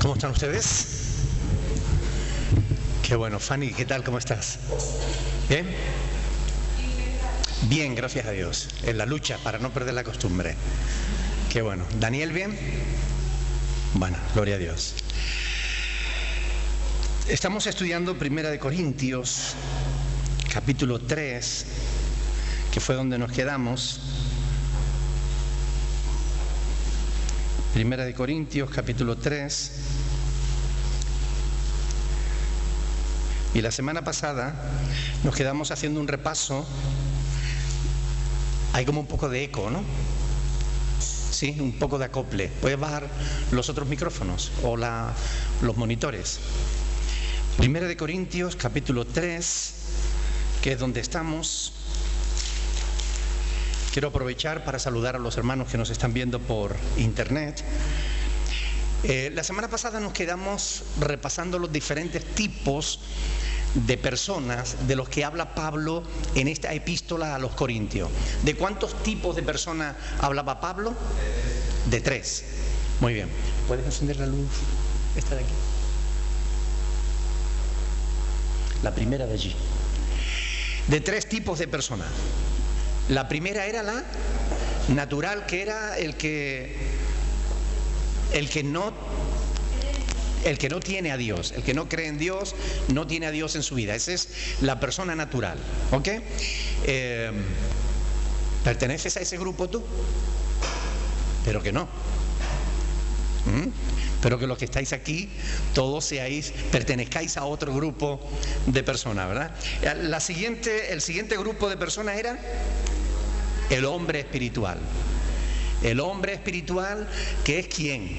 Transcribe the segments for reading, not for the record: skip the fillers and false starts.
¿Cómo están ustedes? Qué bueno. Fanny, ¿qué tal? ¿Cómo estás? ¿Bien? Bien, gracias a Dios. En la lucha para no perder la costumbre. Qué bueno. ¿Daniel bien? Bueno, gloria a Dios. Estamos estudiando Primera de Corintios, capítulo 3, que fue donde nos quedamos. Primera de Corintios, capítulo 3. Y la semana pasada nos quedamos haciendo un repaso. Hay como un poco de eco, ¿no? Sí, un poco de acople. ¿Puedes bajar los otros micrófonos o los monitores? Primera de Corintios, capítulo 3, que es donde estamos. Quiero aprovechar para saludar a los hermanos que nos están viendo por internet. La semana pasada nos quedamos repasando los diferentes tipos de personas de los que habla Pablo en esta epístola a los Corintios. ¿De cuántos tipos de personas hablaba Pablo? De 3. Muy bien. ¿Puedes encender la luz? Esta de aquí. La primera de allí. De 3 tipos de personas. La primera era la natural, que era el que no tiene a Dios, el que no cree en Dios, no tiene a Dios en su vida. Esa es la persona natural, ¿ok? ¿Perteneces a ese grupo tú? Pero que no. Pero que los que estáis aquí, todos pertenezcáis a otro grupo de personas, ¿verdad? El siguiente grupo de personas era el hombre espiritual. El hombre espiritual, que es ¿quién?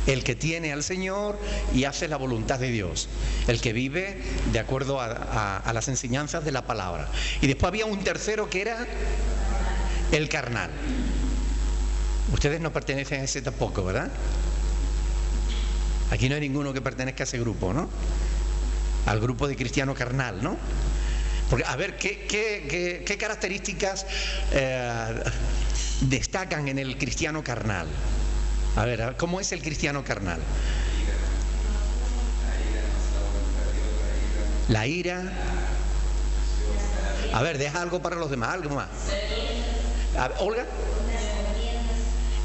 El que tiene al Señor y hace la voluntad de Dios, el que vive de acuerdo a las enseñanzas de la palabra. Y después había un tercero que era el carnal. Ustedes no pertenecen a ese tampoco, ¿verdad? Aquí no hay ninguno que pertenezca a ese grupo, ¿no? Al grupo de cristiano carnal, ¿no? Porque, a ver, ¿qué características destacan en el cristiano carnal? A ver, ¿cómo es el cristiano carnal? La ira. A ver, deja algo para los demás, algo más. A ver, Olga.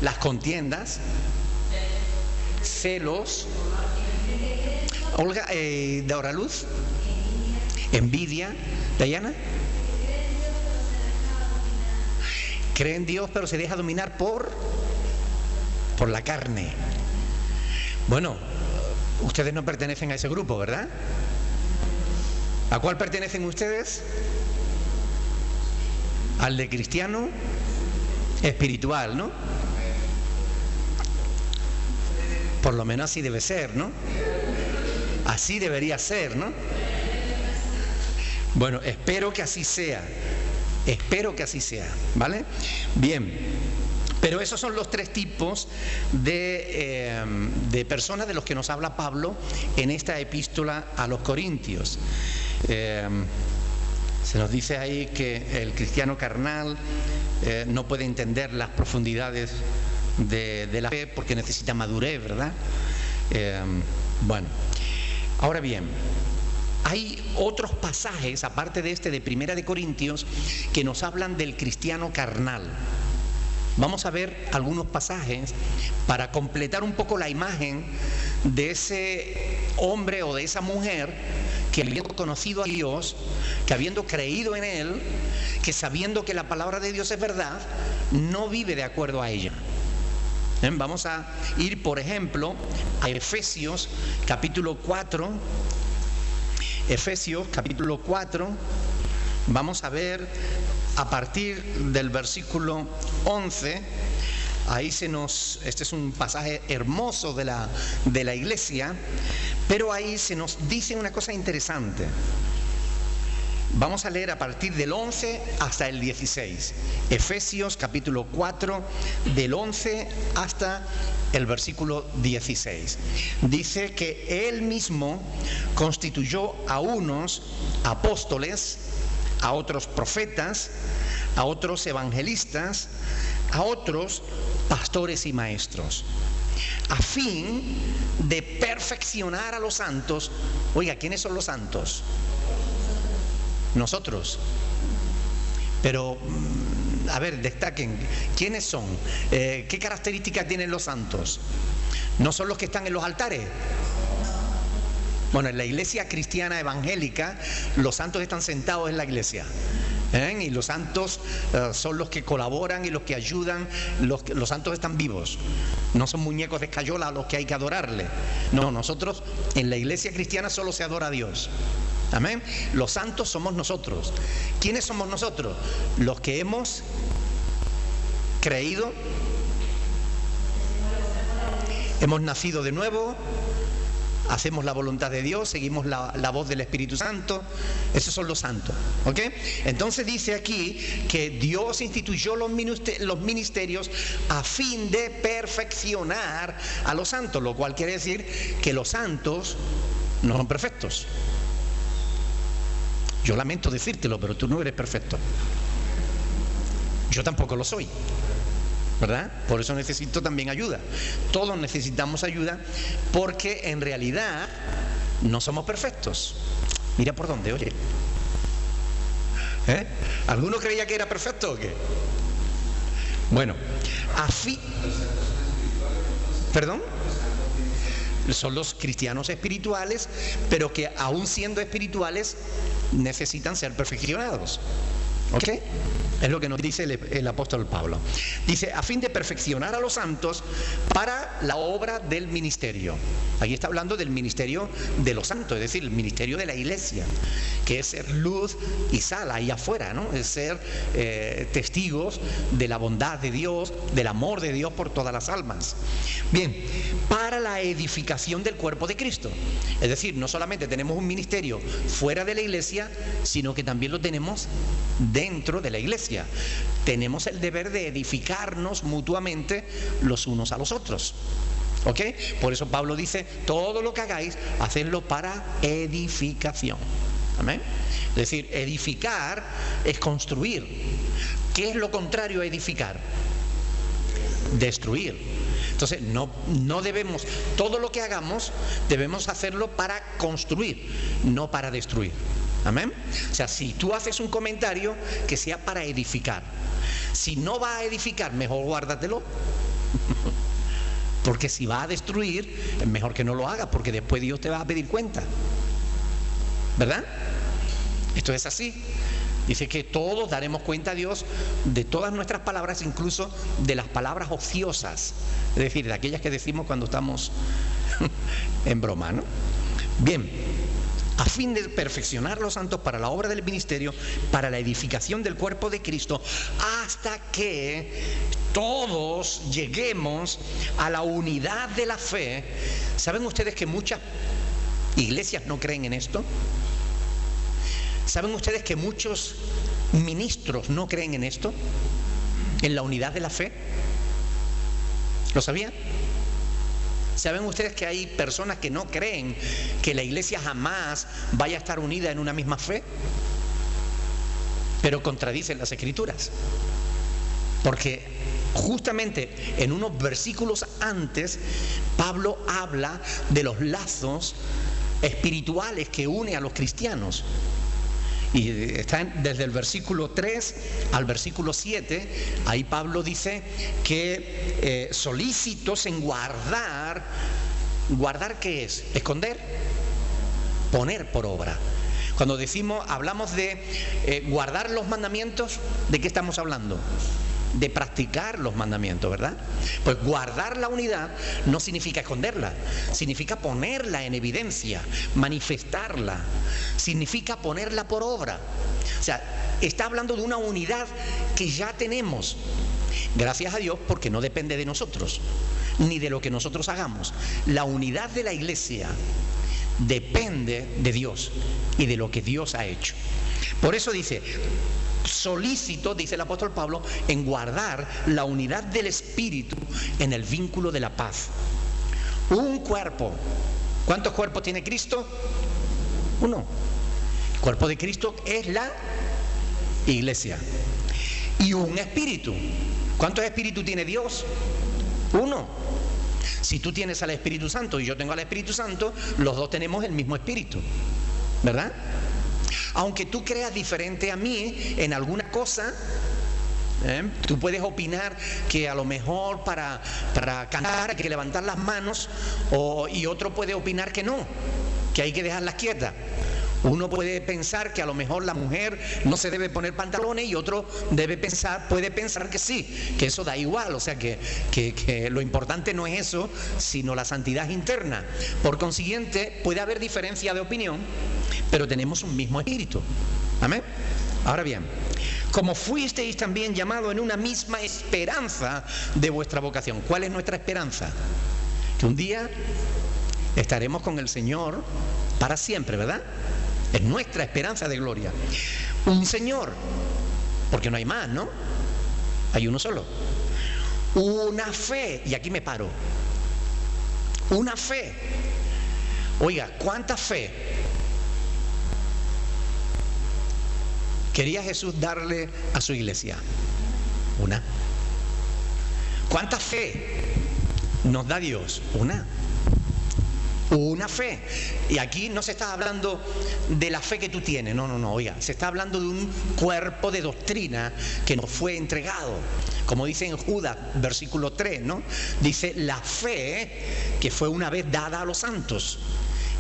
Las contiendas. Celos. Olga, Dora Luz. Envidia. Dayana. Cree en Dios pero se deja dominar por la carne. Bueno, ustedes no pertenecen a ese grupo, ¿verdad? ¿A cuál pertenecen ustedes? Al de cristiano espiritual, ¿no? Por lo menos así debe ser, ¿no? Así debería ser, ¿no? Bueno, espero que así sea. Espero que así sea, ¿vale? Bien. Pero esos son los 3 tipos de personas de los que nos habla Pablo en esta epístola a los Corintios. Se nos dice ahí que el cristiano carnal no puede entender las profundidades de la fe porque necesita madurez, ¿verdad? Bueno, ahora bien, hay otros pasajes, aparte de este de Primera de Corintios, que nos hablan del cristiano carnal. Vamos a ver algunos pasajes para completar un poco la imagen de ese hombre o de esa mujer que habiendo conocido a Dios, que habiendo creído en Él, que sabiendo que la palabra de Dios es verdad, no vive de acuerdo a ella. Vamos a ir, por ejemplo, a Efesios capítulo 4. Efesios capítulo 4. Vamos a ver a partir del versículo 11. Ahí este es un pasaje hermoso de la iglesia, pero ahí se nos dice una cosa interesante. Vamos a leer a partir del 11 hasta el 16. Efesios capítulo 4, del 11 hasta el versículo 16. Dice que Él mismo constituyó a unos apóstoles, a otros profetas, a otros evangelistas, a otros pastores y maestros. a fin de perfeccionar a los santos. Oiga, ¿quiénes son los santos? Nosotros. Pero, a ver, destaquen, ¿quiénes son? ¿Qué características tienen los santos? ¿No son los que están en los altares? Bueno, en la iglesia cristiana evangélica, los santos están sentados en la iglesia. Y los santos son los que colaboran y los que ayudan. Los santos están vivos, no son muñecos de escayola a los que hay que adorarle. No, nosotros en la iglesia cristiana solo se adora a Dios. Amén. Los santos somos nosotros. ¿Quiénes somos nosotros? Los que hemos creído, hemos nacido de nuevo, hacemos la voluntad de Dios, seguimos la voz del Espíritu Santo. Esos son los santos, ¿ok? Entonces dice aquí que Dios instituyó los ministerios a fin de perfeccionar a los santos, lo cual quiere decir que los santos no son perfectos. Yo lamento decírtelo, pero tú no eres perfecto. Yo tampoco lo soy, ¿verdad? Por eso necesito también ayuda. Todos necesitamos ayuda, porque en realidad no somos perfectos. Mira por dónde, oye. ¿Alguno creía que era perfecto o qué? Bueno, ¿Perdón? Son los cristianos espirituales, pero que aún siendo espirituales necesitan ser perfeccionados. ¿Ok? Es lo que nos dice el apóstol Pablo. Dice, a fin de perfeccionar a los santos para la obra del ministerio. Aquí está hablando del ministerio de los santos, es decir, el ministerio de la iglesia, que es ser luz y sal ahí afuera, ¿no? Es ser testigos de la bondad de Dios, del amor de Dios por todas las almas. Bien, para la edificación del cuerpo de Cristo. Es decir, no solamente tenemos un ministerio fuera de la iglesia, sino que también lo tenemos dentro de la iglesia. Tenemos el deber de edificarnos mutuamente los unos a los otros. ¿Ok? Por eso Pablo dice, todo lo que hagáis, hacedlo para edificación. ¿Amén? Es decir, edificar es construir. ¿Qué es lo contrario a edificar? Destruir. Entonces no debemos, todo lo que hagamos debemos hacerlo para construir, no para destruir. Amén. O sea, si tú haces un comentario, que sea para edificar. Si no va a edificar, mejor guárdatelo. Porque si va a destruir, es mejor que no lo hagas, porque después Dios te va a pedir cuenta. ¿Verdad? Esto es así. Dice que todos daremos cuenta a Dios de todas nuestras palabras, incluso de las palabras ociosas. Es decir, de aquellas que decimos cuando estamos en broma, ¿no? Bien. A fin de perfeccionar los santos para la obra del ministerio, para la edificación del cuerpo de Cristo, hasta que todos lleguemos a la unidad de la fe. ¿Saben ustedes que muchas iglesias no creen en esto? ¿Saben ustedes que muchos ministros no creen en esto? ¿En la unidad de la fe? ¿Lo sabían? ¿Saben ustedes que hay personas que no creen que la iglesia jamás vaya a estar unida en una misma fe? Pero contradicen las escrituras. Porque justamente en unos versículos antes, Pablo habla de los lazos espirituales que une a los cristianos. Y están desde el versículo 3 al versículo 7. Ahí Pablo dice que solícitos en guardar. ¿Guardar qué es? ¿Esconder? Poner por obra. Cuando hablamos de guardar los mandamientos, ¿de qué estamos hablando? De practicar los mandamientos, ¿verdad? Pues guardar la unidad no significa esconderla, significa ponerla en evidencia, manifestarla, significa ponerla por obra. O sea, está hablando de una unidad que ya tenemos, gracias a Dios, porque no depende de nosotros, ni de lo que nosotros hagamos. La unidad de la iglesia depende de Dios y de lo que Dios ha hecho. Por eso dice, solícito, dice el apóstol Pablo, en guardar la unidad del Espíritu en el vínculo de la paz. Un cuerpo. ¿Cuántos cuerpos tiene Cristo? Uno. El cuerpo de Cristo es la iglesia. Y un espíritu. ¿Cuántos espíritus tiene Dios? Uno. Si tú tienes al Espíritu Santo y yo tengo al Espíritu Santo, los dos tenemos el mismo Espíritu, ¿verdad? Aunque tú creas diferente a mí en alguna cosa, tú puedes opinar que a lo mejor para cantar hay que levantar las manos, y otro puede opinar que no, que hay que dejarlas quietas. Uno puede pensar que a lo mejor la mujer no se debe poner pantalones y otro puede pensar que sí, que eso da igual. O sea que lo importante no es eso, sino la santidad interna. Por consiguiente, puede haber diferencia de opinión, pero tenemos un mismo espíritu. ¿Amén? Ahora bien, como fuisteis también llamados en una misma esperanza de vuestra vocación. ¿Cuál es nuestra esperanza? Que un día estaremos con el Señor para siempre, ¿verdad? Es nuestra esperanza de gloria. Un Señor, porque no hay más, ¿no? Hay uno solo. Una fe, y aquí me paro. Una fe. Oiga, ¿cuánta fe quería Jesús darle a su iglesia? Una. ¿Cuánta fe nos da Dios? Una fe. Y aquí no se está hablando de la fe que tú tienes, no, oiga, se está hablando de un cuerpo de doctrina que nos fue entregado. Como dice en Judas, versículo 3, ¿no? Dice, la fe que fue una vez dada a los santos.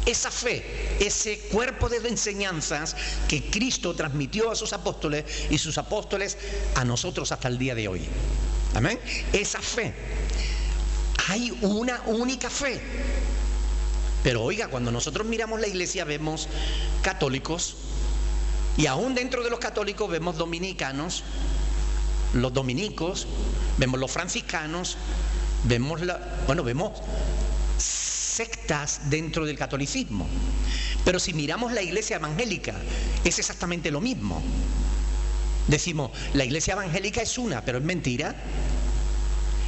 Esa fe, ese cuerpo de enseñanzas que Cristo transmitió a sus apóstoles y sus apóstoles a nosotros hasta el día de hoy. Amén. Esa fe. Hay una única fe. Pero oiga, cuando nosotros miramos la iglesia vemos católicos, y aún dentro de los católicos vemos dominicanos, los dominicos, vemos los franciscanos, vemos sectas dentro del catolicismo. Pero si miramos la iglesia evangélica, es exactamente lo mismo. Decimos, la iglesia evangélica es una, pero es mentira.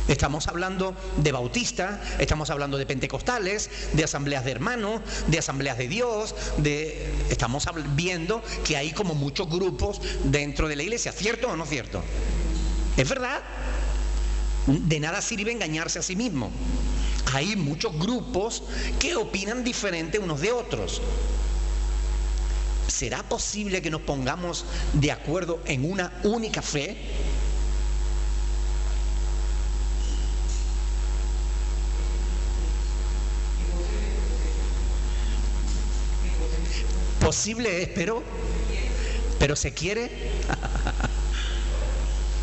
Estamos hablando de bautistas, estamos hablando de pentecostales, de asambleas de hermanos, de asambleas de Dios, estamos viendo que hay como muchos grupos dentro de la iglesia. ¿Cierto o no cierto? ¿Es verdad? De nada sirve engañarse a sí mismo. Hay muchos grupos que opinan diferente unos de otros. ¿Será posible que nos pongamos de acuerdo en una única fe? Posible es, pero se quiere.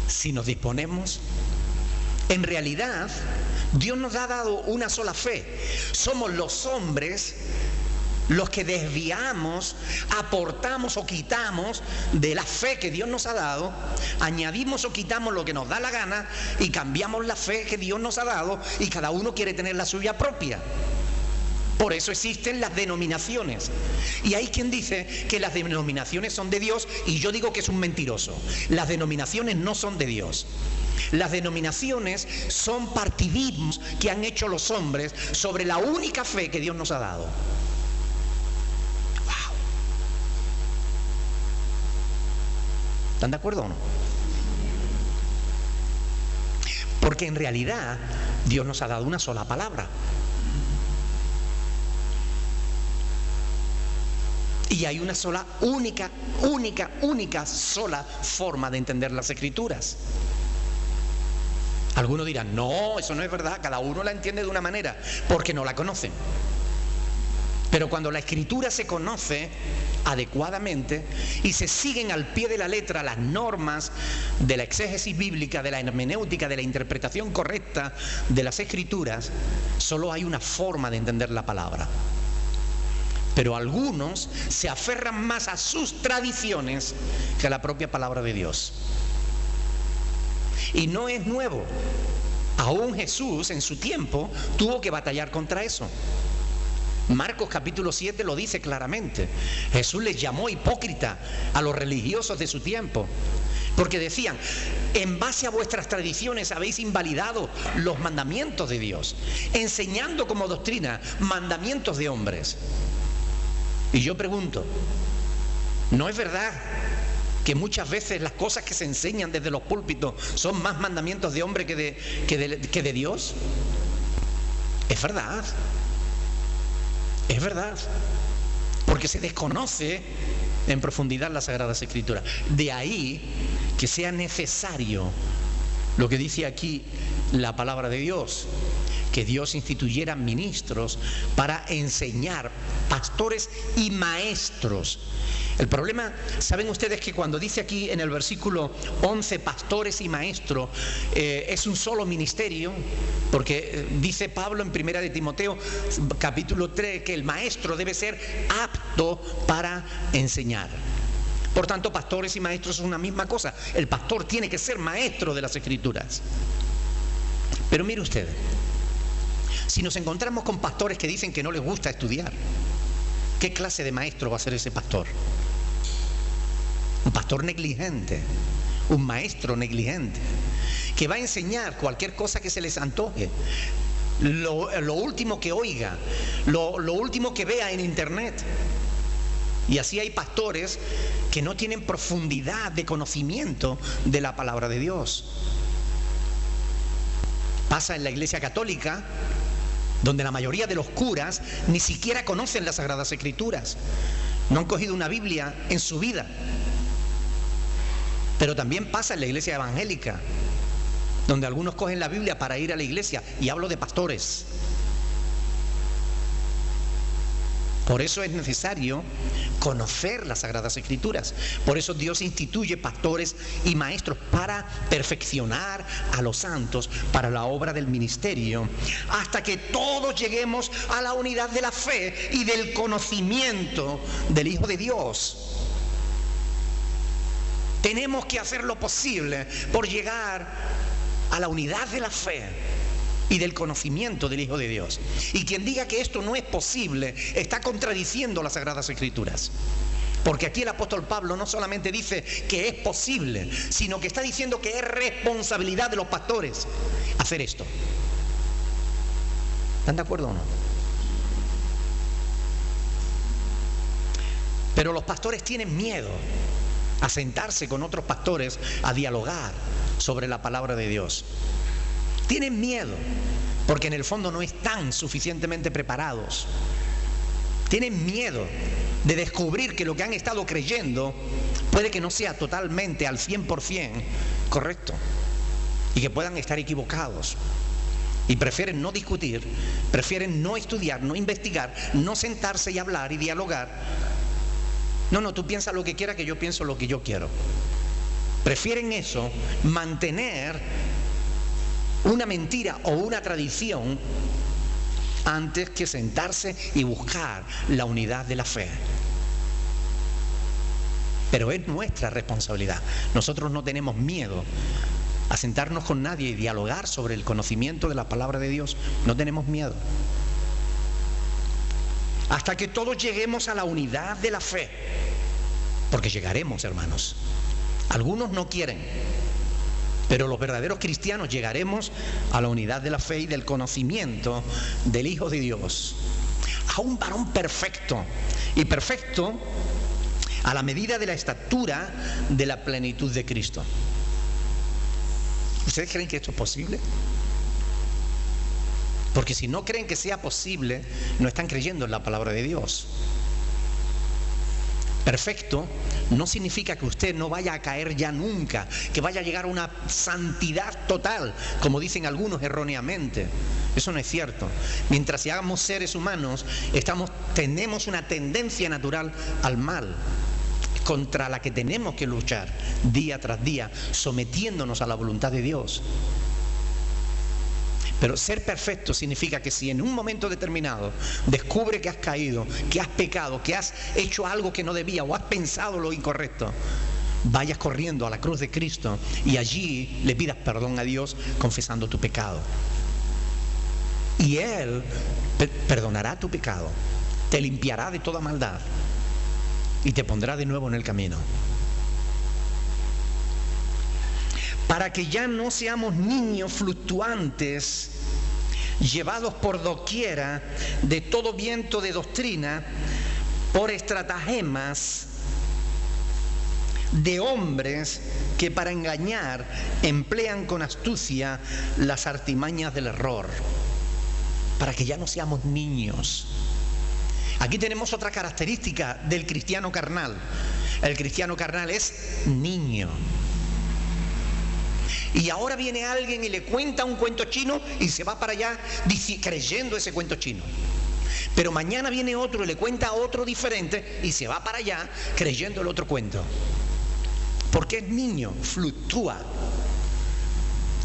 Si nos disponemos. En realidad, Dios nos ha dado una sola fe. Somos los hombres los que desviamos, aportamos o quitamos de la fe que Dios nos ha dado, añadimos o quitamos lo que nos da la gana y cambiamos la fe que Dios nos ha dado, y cada uno quiere tener la suya propia. Por eso existen las denominaciones. Y hay quien dice que las denominaciones son de Dios, y yo digo que es un mentiroso. Las denominaciones no son de Dios. Las denominaciones son partidismos que han hecho los hombres sobre la única fe que Dios nos ha dado. ¡Wow! ¿Están de acuerdo o no? Porque en realidad Dios nos ha dado una sola palabra. Y hay una sola, única sola forma de entender las Escrituras. Algunos dirán, no, eso no es verdad, cada uno la entiende de una manera, porque no la conocen. Pero cuando la Escritura se conoce adecuadamente y se siguen al pie de la letra las normas de la exégesis bíblica, de la hermenéutica, de la interpretación correcta de las Escrituras, solo hay una forma de entender la palabra. Pero algunos se aferran más a sus tradiciones que a la propia palabra de Dios. Y no es nuevo. Aún Jesús en su tiempo tuvo que batallar contra eso. Marcos capítulo 7 lo dice claramente. Jesús les llamó hipócrita a los religiosos de su tiempo, porque decían, en base a vuestras tradiciones habéis invalidado los mandamientos de Dios, enseñando como doctrina mandamientos de hombres. Y yo pregunto, ¿no es verdad que muchas veces las cosas que se enseñan desde los púlpitos son más mandamientos de hombre que de Dios? Es verdad. Es verdad. Porque se desconoce en profundidad las Sagradas Escrituras. De ahí que sea necesario lo que dice aquí la palabra de Dios, que Dios instituyera ministros para enseñar, pastores y maestros. El problema, ¿saben ustedes que cuando dice aquí en el versículo 11, pastores y maestros, es un solo ministerio? Porque dice Pablo en 1 de Timoteo, capítulo 3, que el maestro debe ser apto para enseñar. Por tanto, pastores y maestros son una misma cosa. El pastor tiene que ser maestro de las Escrituras. Pero mire usted, si nos encontramos con pastores que dicen que no les gusta estudiar, ¿qué clase de maestro va a ser ese pastor? Un pastor negligente, un maestro negligente, que va a enseñar cualquier cosa que se les antoje, lo último que oiga, lo último que vea en internet. Y así hay pastores que no tienen profundidad de conocimiento de la palabra de Dios. Pasa en la Iglesia Católica, donde la mayoría de los curas ni siquiera conocen las Sagradas Escrituras. No han cogido una Biblia en su vida. Pero también pasa en la Iglesia Evangélica, donde algunos cogen la Biblia para ir a la iglesia, y hablo de pastores. Por eso es necesario conocer las Sagradas Escrituras. Por eso Dios instituye pastores y maestros para perfeccionar a los santos para la obra del ministerio, hasta que todos lleguemos a la unidad de la fe y del conocimiento del Hijo de Dios. Tenemos que hacer lo posible por llegar a la unidad de la fe y del conocimiento del Hijo de Dios. Y quien diga que esto no es posible está contradiciendo las Sagradas Escrituras. Porque aquí el apóstol Pablo no solamente dice que es posible, sino que está diciendo que es responsabilidad de los pastores hacer esto. ¿Están de acuerdo o no? Pero los pastores tienen miedo a sentarse con otros pastores a dialogar sobre la palabra de Dios. Tienen miedo porque en el fondo no están suficientemente preparados. Tienen miedo de descubrir que lo que han estado creyendo puede que no sea totalmente al 100% correcto y que puedan estar equivocados. Y prefieren no discutir, prefieren no estudiar, no investigar, no sentarse y hablar y dialogar. No, tú piensas lo que quieras, que yo pienso lo que yo quiero. Prefieren eso, mantener una mentira o una tradición, antes que sentarse y buscar la unidad de la fe. Pero es nuestra responsabilidad. Nosotros no tenemos miedo a sentarnos con nadie y dialogar sobre el conocimiento de la palabra de Dios. No tenemos miedo. Hasta que todos lleguemos a la unidad de la fe. Porque llegaremos, hermanos. Algunos no quieren, pero los verdaderos cristianos llegaremos a la unidad de la fe y del conocimiento del Hijo de Dios, a un varón perfecto, y perfecto a la medida de la estatura de la plenitud de Cristo. ¿Ustedes creen que esto es posible? Porque si no creen que sea posible, no están creyendo en la palabra de Dios. Perfecto no significa que usted no vaya a caer ya nunca, que vaya a llegar a una santidad total, como dicen algunos erróneamente. Eso no es cierto. Mientras seamos seres humanos, tenemos una tendencia natural al mal, contra la que tenemos que luchar día tras día, sometiéndonos a la voluntad de Dios. Pero ser perfecto significa que si en un momento determinado descubre que has caído, que has pecado, que has hecho algo que no debía o has pensado lo incorrecto, vayas corriendo a la cruz de Cristo y allí le pidas perdón a Dios confesando tu pecado. Y Él perdonará tu pecado, te limpiará de toda maldad y te pondrá de nuevo en el camino. Para que ya no seamos niños fluctuantes, llevados por doquiera de todo viento de doctrina, por estratagemas de hombres que para engañar emplean con astucia las artimañas del error. para que ya no seamos niños. Aquí tenemos otra característica del cristiano carnal. El cristiano carnal es niño. Y ahora viene alguien y le cuenta un cuento chino y se va para allá creyendo ese cuento chino. Pero mañana viene otro y le cuenta otro diferente y se va para allá creyendo el otro cuento. Porque es niño, fluctúa.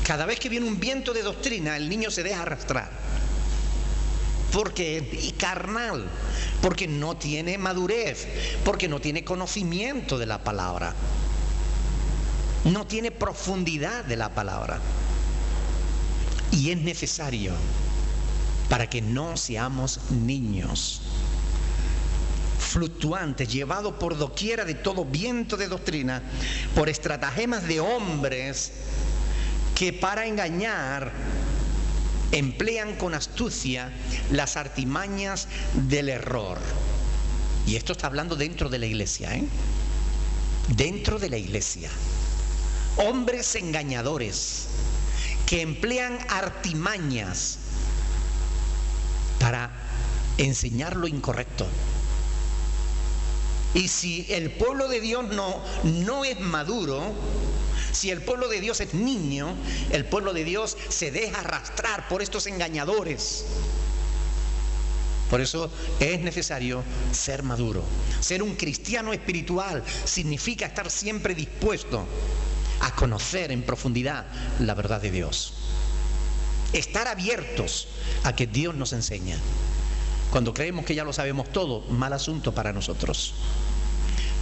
Cada vez que viene un viento de doctrina, el niño se deja arrastrar. Porque es carnal, porque no tiene madurez, porque no tiene conocimiento de la palabra, no tiene profundidad de la palabra. Y es necesario para que no seamos niños fluctuantes, llevados por doquiera de todo viento de doctrina, por estratagemas de hombres que para engañar emplean con astucia las artimañas del error. Y esto está hablando dentro de la iglesia, ¿eh? Dentro de la iglesia. Hombres engañadores que emplean artimañas para enseñar lo incorrecto. Y si el pueblo de Dios no es maduro, si el pueblo de Dios es niño, el pueblo de Dios se deja arrastrar por estos engañadores. Por eso es necesario ser maduro. Ser un cristiano espiritual significa estar siempre dispuesto a conocer en profundidad la verdad de Dios. Estar abiertos a que Dios nos enseñe. Cuando creemos que ya lo sabemos todo, mal asunto para nosotros.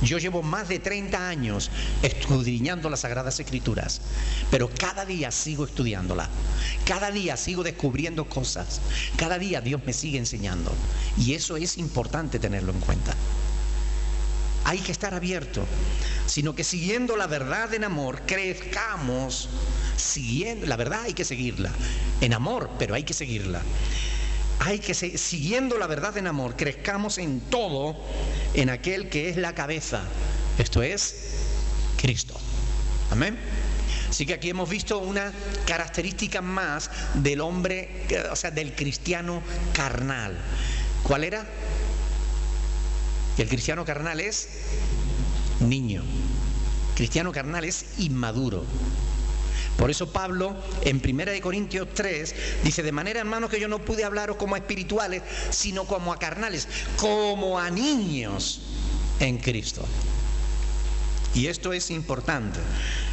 Yo llevo más de 30 años escudriñando las Sagradas Escrituras, pero cada día sigo estudiándola, cada día sigo descubriendo cosas, cada día Dios me sigue enseñando, y eso es importante tenerlo en cuenta. Hay que estar abierto, sino que siguiendo la verdad en amor, crezcamos. Siguiendo la verdad hay que seguirla, en amor, pero hay que seguirla. Hay que siguiendo la verdad en amor, crezcamos en todo en aquel que es la cabeza, esto es Cristo. Amén. Así que aquí hemos visto una característica más del hombre, o sea, del cristiano carnal. ¿Cuál era? Que el cristiano carnal es niño. El cristiano carnal es inmaduro. Por eso Pablo en 1 Corintios 3 dice: de manera, hermanos, que yo no pude hablaros como a espirituales, sino como a carnales, como a niños en Cristo. Y esto es importante.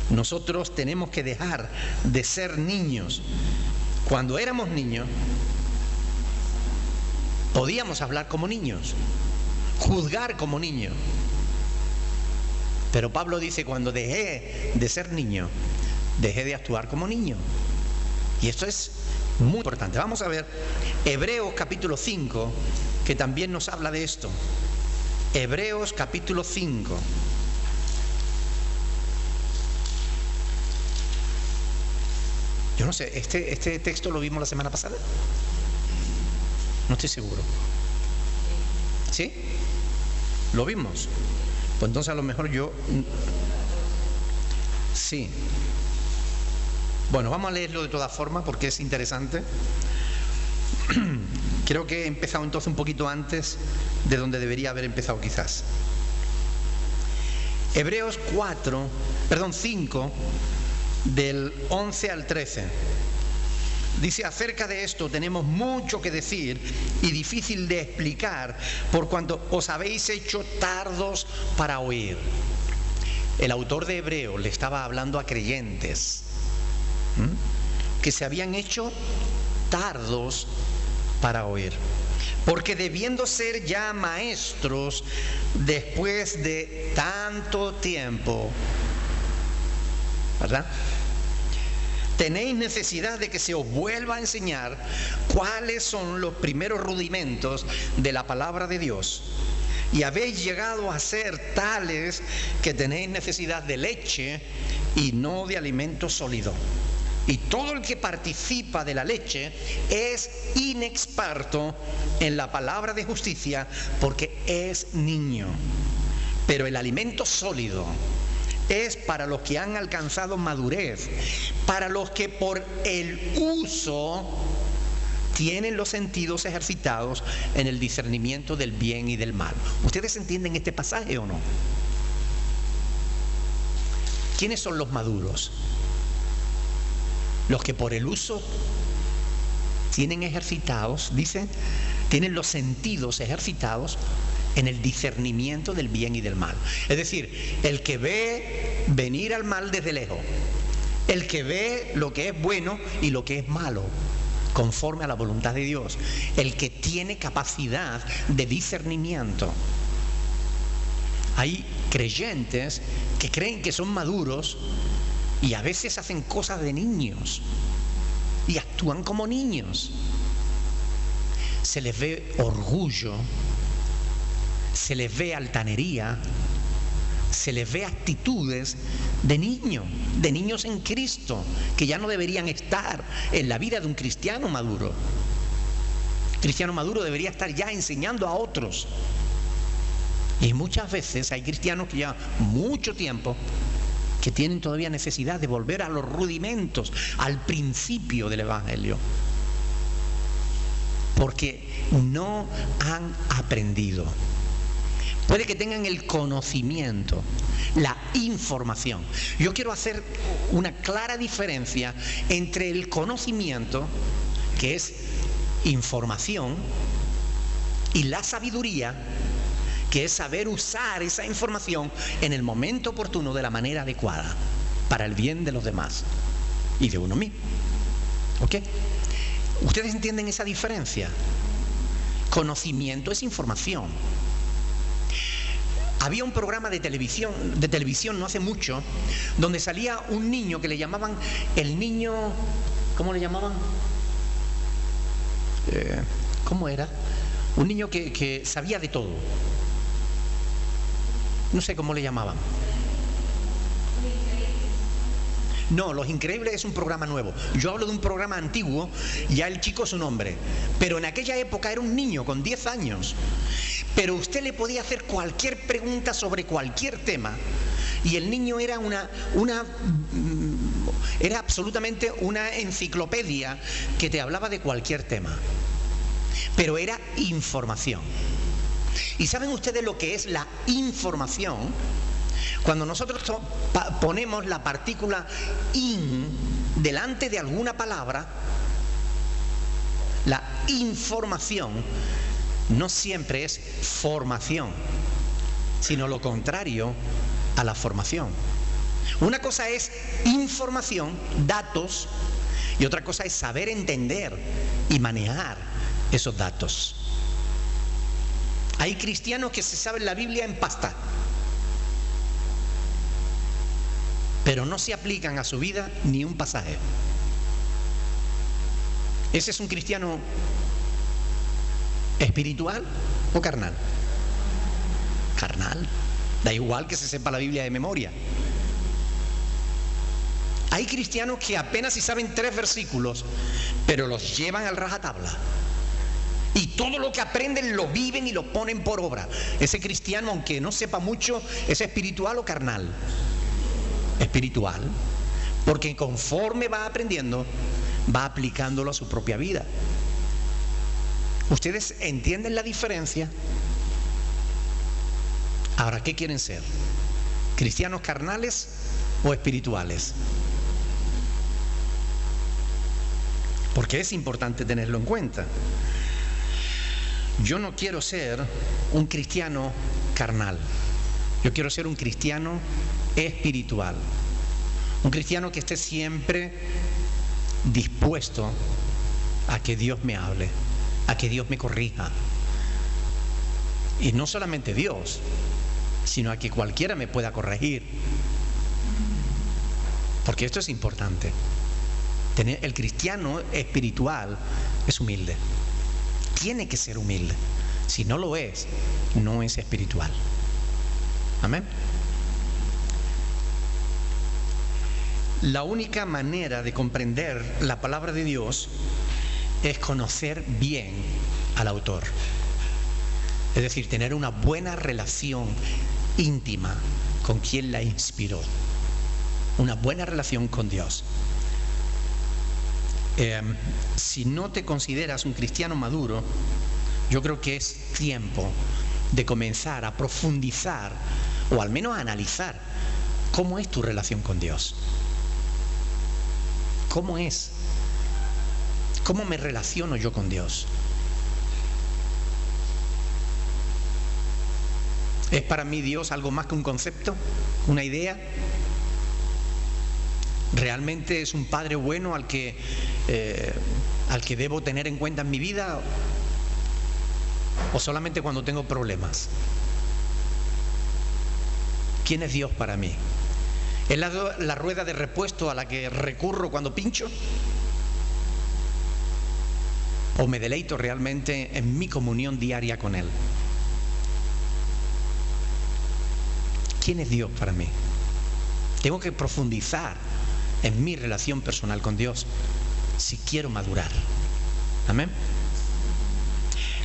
Nosotros tenemos que dejar de ser niños. Cuando éramos niños, podíamos hablar como niños, juzgar como niños. Pero Pablo dice: cuando dejé de ser niño, dejé de actuar como niño. Y esto es muy importante. Vamos a ver Hebreos capítulo 5, que también nos habla de esto. Hebreos capítulo 5. Yo no sé, este texto lo vimos la semana pasada. No estoy seguro. ¿Sí? ¿Lo vimos? Pues entonces a lo mejor yo... Sí. Bueno, vamos a leerlo de todas formas porque es interesante. Creo que he empezado entonces un poquito antes de donde debería haber empezado quizás. Hebreos 5, del 11 al 13. Dice: acerca de esto tenemos mucho que decir y difícil de explicar, por cuanto os habéis hecho tardos para oír. El autor de Hebreos le estaba hablando a creyentes que se habían hecho tardos para oír, porque debiendo ser ya maestros después de tanto tiempo, ¿verdad?, tenéis necesidad de que se os vuelva a enseñar cuáles son los primeros rudimentos de la palabra de Dios, y habéis llegado a ser tales que tenéis necesidad de leche y no de alimento sólido. Y todo el que participa de la leche es inexperto en la palabra de justicia, porque es niño. Pero el alimento sólido es para los que han alcanzado madurez, para los que por el uso tienen los sentidos ejercitados en el discernimiento del bien y del mal. ¿Ustedes entienden este pasaje o no? ¿Quiénes son los maduros? Los que por el uso tienen ejercitados, dice, tienen los sentidos ejercitados en el discernimiento del bien y del mal. Es decir, el que ve venir al mal desde lejos, el que ve lo que es bueno y lo que es malo, conforme a la voluntad de Dios, el que tiene capacidad de discernimiento. Hay creyentes que creen que son maduros y a veces hacen cosas de niños y actúan como niños. Se les ve orgullo, se les ve altanería, se les ve actitudes de niños en Cristo, que ya no deberían estar en la vida de un cristiano maduro. El cristiano maduro debería estar ya enseñando a otros. Y muchas veces hay cristianos que llevan mucho tiempo que tienen todavía necesidad de volver a los rudimentos, al principio del Evangelio, porque no han aprendido. Puede que tengan el conocimiento, la información. Yo quiero hacer una clara diferencia entre el conocimiento, que es información, y la sabiduría, que es saber usar esa información en el momento oportuno de la manera adecuada, para el bien de los demás y de uno mismo. ¿Ok? ¿Ustedes entienden esa diferencia? Conocimiento es información. Había un programa de televisión no hace mucho, donde salía un niño que le llamaban el niño, ¿cómo le llamaban? ¿Cómo era? Un niño que sabía de todo. No sé cómo le llamaban. No, Los Increíbles es un programa nuevo. Yo hablo de un programa antiguo, ya el chico es un hombre. Pero en aquella época era un niño con 10 años. Pero usted le podía hacer cualquier pregunta sobre cualquier tema. Y el niño era era absolutamente una enciclopedia que te hablaba de cualquier tema. Pero era información. ¿Y saben ustedes lo que es la información? Cuando nosotros ponemos la partícula in delante de alguna palabra, la información no siempre es formación, sino lo contrario a la formación. Una cosa es información, datos, y otra cosa es saber entender y manejar esos datos. Hay cristianos que se saben la Biblia en pasta, pero no se aplican a su vida ni un pasaje. ¿Ese es un cristiano espiritual o carnal? Carnal. Da igual que se sepa la Biblia de memoria. Hay cristianos que apenas si saben 3 versículos, pero los llevan al rajatabla. Y todo lo que aprenden lo viven y lo ponen por obra. Ese cristiano, aunque no sepa mucho, ¿es espiritual o carnal? Espiritual, porque conforme va aprendiendo, va aplicándolo a su propia vida. ¿Ustedes entienden la diferencia? Ahora, ¿qué quieren ser? ¿Cristianos carnales o espirituales? Porque es importante tenerlo en cuenta. Yo no quiero ser un cristiano carnal. Yo quiero ser un cristiano espiritual. Un cristiano que esté siempre dispuesto a que Dios me hable, a que Dios me corrija. Y no solamente Dios, sino a que cualquiera me pueda corregir. Porque esto es importante. El cristiano espiritual es humilde. Tiene que ser humilde. Si no lo es, no es espiritual. Amén. La única manera de comprender la palabra de Dios es conocer bien al autor. Es decir, tener una buena relación íntima con quien la inspiró. Una buena relación con Dios. Si no te consideras un cristiano maduro, yo creo que es tiempo de comenzar a profundizar o al menos a analizar cómo es tu relación con Dios. ¿Cómo es? ¿Cómo me relaciono yo con Dios? ¿Es para mí Dios algo más que un concepto, una idea? ¿Realmente es un Padre bueno al que debo tener en cuenta en mi vida? ¿O solamente cuando tengo problemas? ¿Quién es Dios para mí? ¿Es la rueda de repuesto a la que recurro cuando pincho? ¿O me deleito realmente en mi comunión diaria con Él? ¿Quién es Dios para mí? Tengo que profundizar en mi relación personal con Dios si quiero madurar. Amén.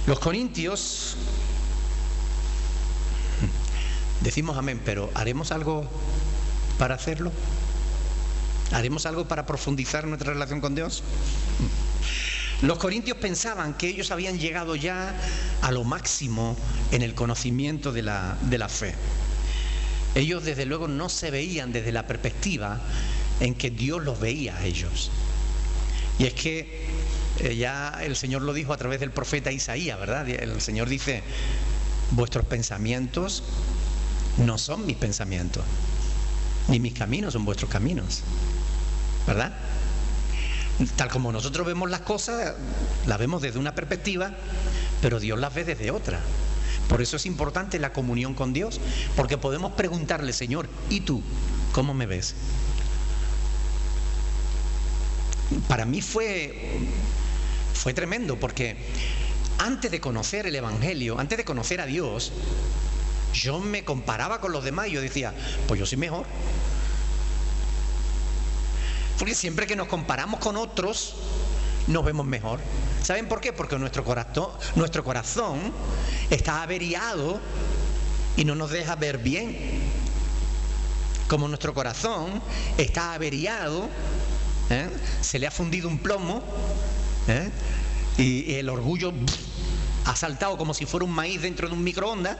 Los corintios, decimos amén, pero ¿haremos algo para hacerlo? ¿Haremos algo para profundizar nuestra relación con Dios? Los corintios pensaban que ellos habían llegado ya a lo máximo en el conocimiento de la fe. Ellos desde luego no se veían desde la perspectiva en que Dios los veía a ellos. Y es que ya el Señor lo dijo a través del profeta Isaías, ¿verdad? El Señor dice: vuestros pensamientos no son mis pensamientos, ni mis caminos son vuestros caminos, ¿verdad? Tal como nosotros vemos las cosas, las vemos desde una perspectiva, pero Dios las ve desde otra. Por eso es importante la comunión con Dios, porque podemos preguntarle: Señor, ¿y tú cómo me ves? Para mí fue tremendo, porque antes de conocer el Evangelio, antes de conocer a Dios, yo me comparaba con los demás y yo decía: pues yo soy mejor. Porque siempre que nos comparamos con otros, nos vemos mejor. ¿Saben por qué? Porque nuestro corazón está averiado y no nos deja ver bien. Como nuestro corazón está averiado, se le ha fundido un plomo, y el orgullo ha saltado como si fuera un maíz dentro de un microondas.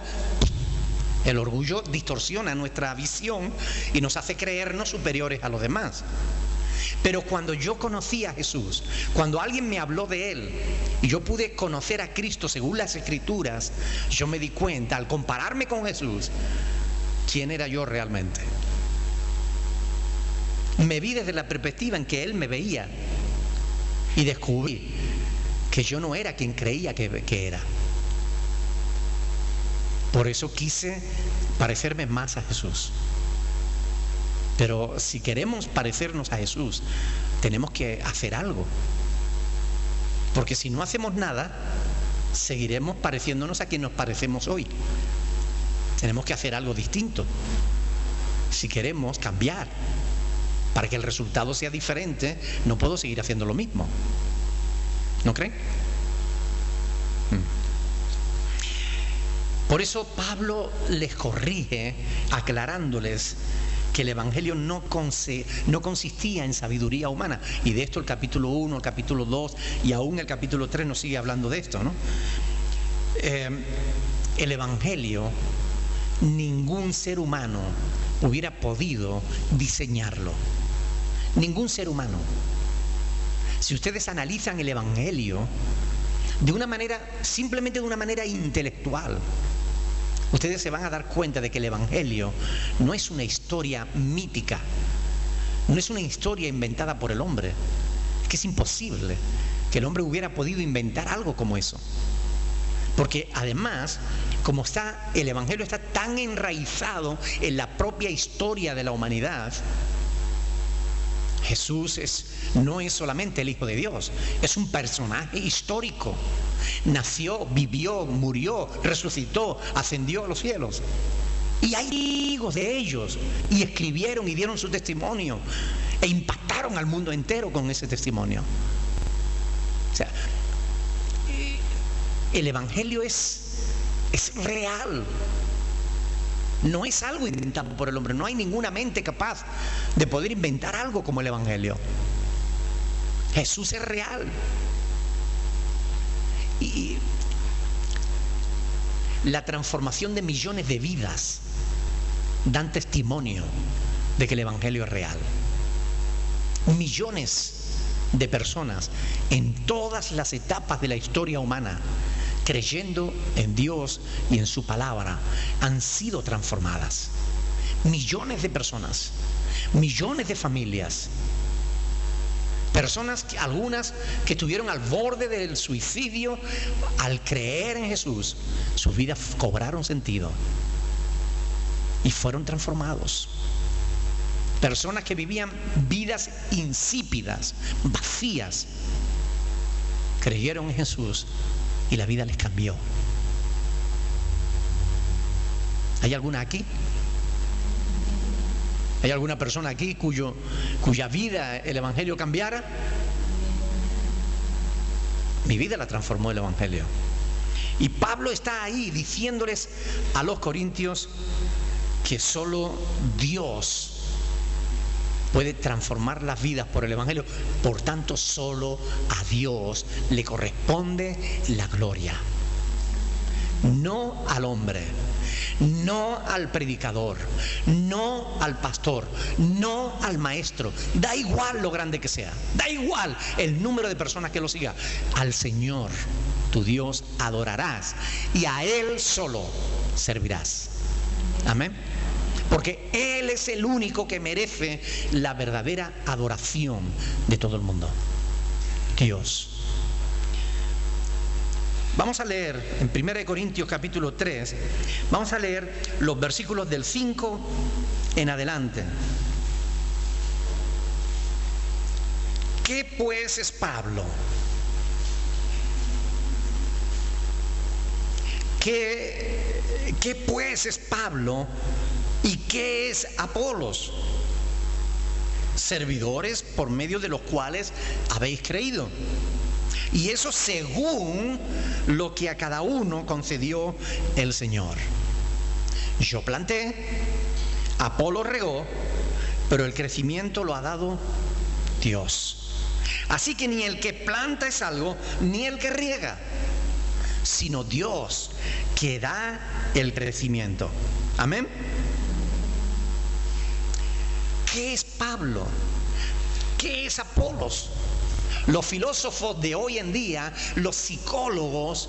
El orgullo distorsiona nuestra visión y nos hace creernos superiores a los demás. Pero cuando yo conocí a Jesús, cuando alguien me habló de Él y yo pude conocer a Cristo según las Escrituras, yo me di cuenta, al compararme con Jesús, quién era yo realmente. Me vi desde la perspectiva en que Él me veía y descubrí que yo no era quien creía que era. Por eso quise parecerme más a Jesús. Pero si queremos parecernos a Jesús, tenemos que hacer algo. Porque si no hacemos nada, seguiremos pareciéndonos a quien nos parecemos hoy. Tenemos que hacer algo distinto si queremos cambiar. Para que el resultado sea diferente, no puedo seguir haciendo lo mismo. ¿No creen? Por eso Pablo les corrige aclarándoles que el Evangelio no consistía en sabiduría humana. Y de esto el capítulo 1, el capítulo 2 y aún el capítulo 3 nos sigue hablando de esto, ¿no? El Evangelio, ningún ser humano hubiera podido diseñarlo. Ningún ser humano. Si ustedes analizan el Evangelio de una manera, simplemente de una manera intelectual, ustedes se van a dar cuenta de que el Evangelio no es una historia mítica, no es una historia inventada por el hombre. Es que es imposible que el hombre hubiera podido inventar algo como eso. Porque además, como el Evangelio está tan enraizado en la propia historia de la humanidad, Jesús no es solamente el Hijo de Dios, es un personaje histórico. Nació, vivió, murió, resucitó, ascendió a los cielos. Y hay testigos de ellos, y escribieron y dieron su testimonio, e impactaron al mundo entero con ese testimonio. O sea, el Evangelio es real. No es algo inventado por el hombre. No hay ninguna mente capaz de poder inventar algo como el Evangelio. Jesús es real. Y la transformación de millones de vidas dan testimonio de que el Evangelio es real. Millones de personas en todas las etapas de la historia humana, creyendo en Dios y en su palabra, han sido transformadas. Millones de personas, millones de familias, personas, algunas que estuvieron al borde del suicidio, al creer en Jesús, sus vidas cobraron sentido y fueron transformados. Personas que vivían vidas insípidas, vacías, creyeron en Jesús y la vida les cambió. ¿Hay alguna aquí? ¿Hay alguna persona aquí cuya vida el Evangelio cambiara? Mi vida la transformó el Evangelio. Y Pablo está ahí diciéndoles a los corintios que solo Dios puede transformar las vidas por el Evangelio. Por tanto, solo a Dios le corresponde la gloria. No al hombre, no al predicador, no al pastor, no al maestro. Da igual lo grande que sea, da igual el número de personas que lo siga. Al Señor, tu Dios, adorarás y a Él solo servirás. Amén. Porque Él es el único que merece la verdadera adoración de todo el mundo. Dios. Vamos a leer en 1 Corintios capítulo 3, vamos a leer los versículos del 5 en adelante. ¿Qué pues es Pablo? ¿Qué pues es Pablo? ¿Y qué es Apolos? Servidores por medio de los cuales habéis creído. Y eso según lo que a cada uno concedió el Señor. Yo planté, Apolo regó, pero el crecimiento lo ha dado Dios. Así que ni el que planta es algo, ni el que riega, sino Dios que da el crecimiento. Amén. ¿Qué es Pablo? ¿Qué es Apolos? Los filósofos de hoy en día, los psicólogos,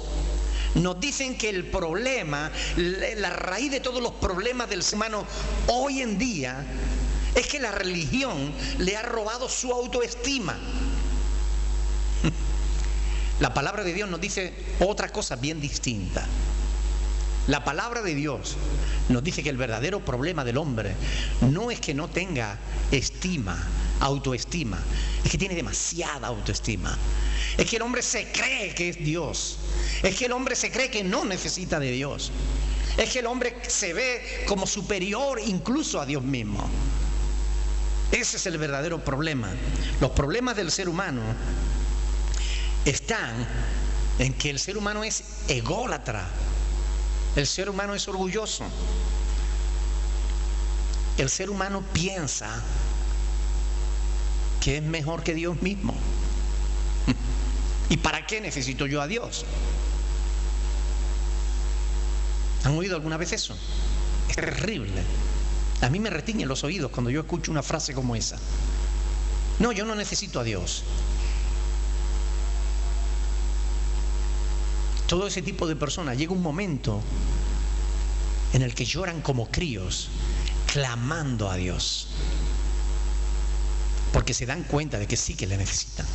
nos dicen que el problema, la raíz de todos los problemas del ser humano hoy en día, es que la religión le ha robado su autoestima. La palabra de Dios nos dice otra cosa bien distinta. La palabra de Dios nos dice que el verdadero problema del hombre no es que no tenga autoestima, es que tiene demasiada autoestima. Es que el hombre se cree que es Dios, es que el hombre se cree que no necesita de Dios, es que el hombre se ve como superior incluso a Dios mismo. Ese es el verdadero problema. Los problemas del ser humano están en que el ser humano es ególatra. El ser humano es orgulloso. El ser humano piensa que es mejor que Dios mismo. ¿Y para qué necesito yo a Dios? ¿Han oído alguna vez eso? Es terrible. A mí me retiñen los oídos cuando yo escucho una frase como esa. No, yo no necesito a Dios. Todo ese tipo de personas llega un momento en el que lloran como críos, clamando a Dios, porque se dan cuenta de que sí que le necesitan.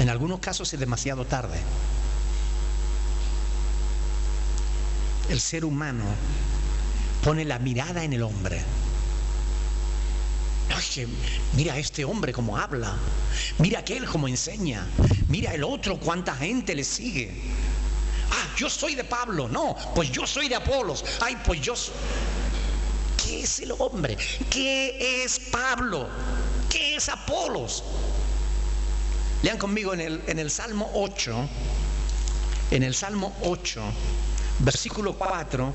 En algunos casos es demasiado tarde. El ser humano pone la mirada en el hombre. Oye, mira a este hombre cómo habla, mira aquel cómo enseña, mira el otro cuánta gente le sigue. Ah, yo soy de Pablo, no, pues yo soy de Apolos. Ay, pues yo soy... ¿Qué es el hombre? ¿Qué es Pablo? ¿Qué es Apolos? Lean conmigo en el Salmo 8, en el Salmo 8, versículo 4.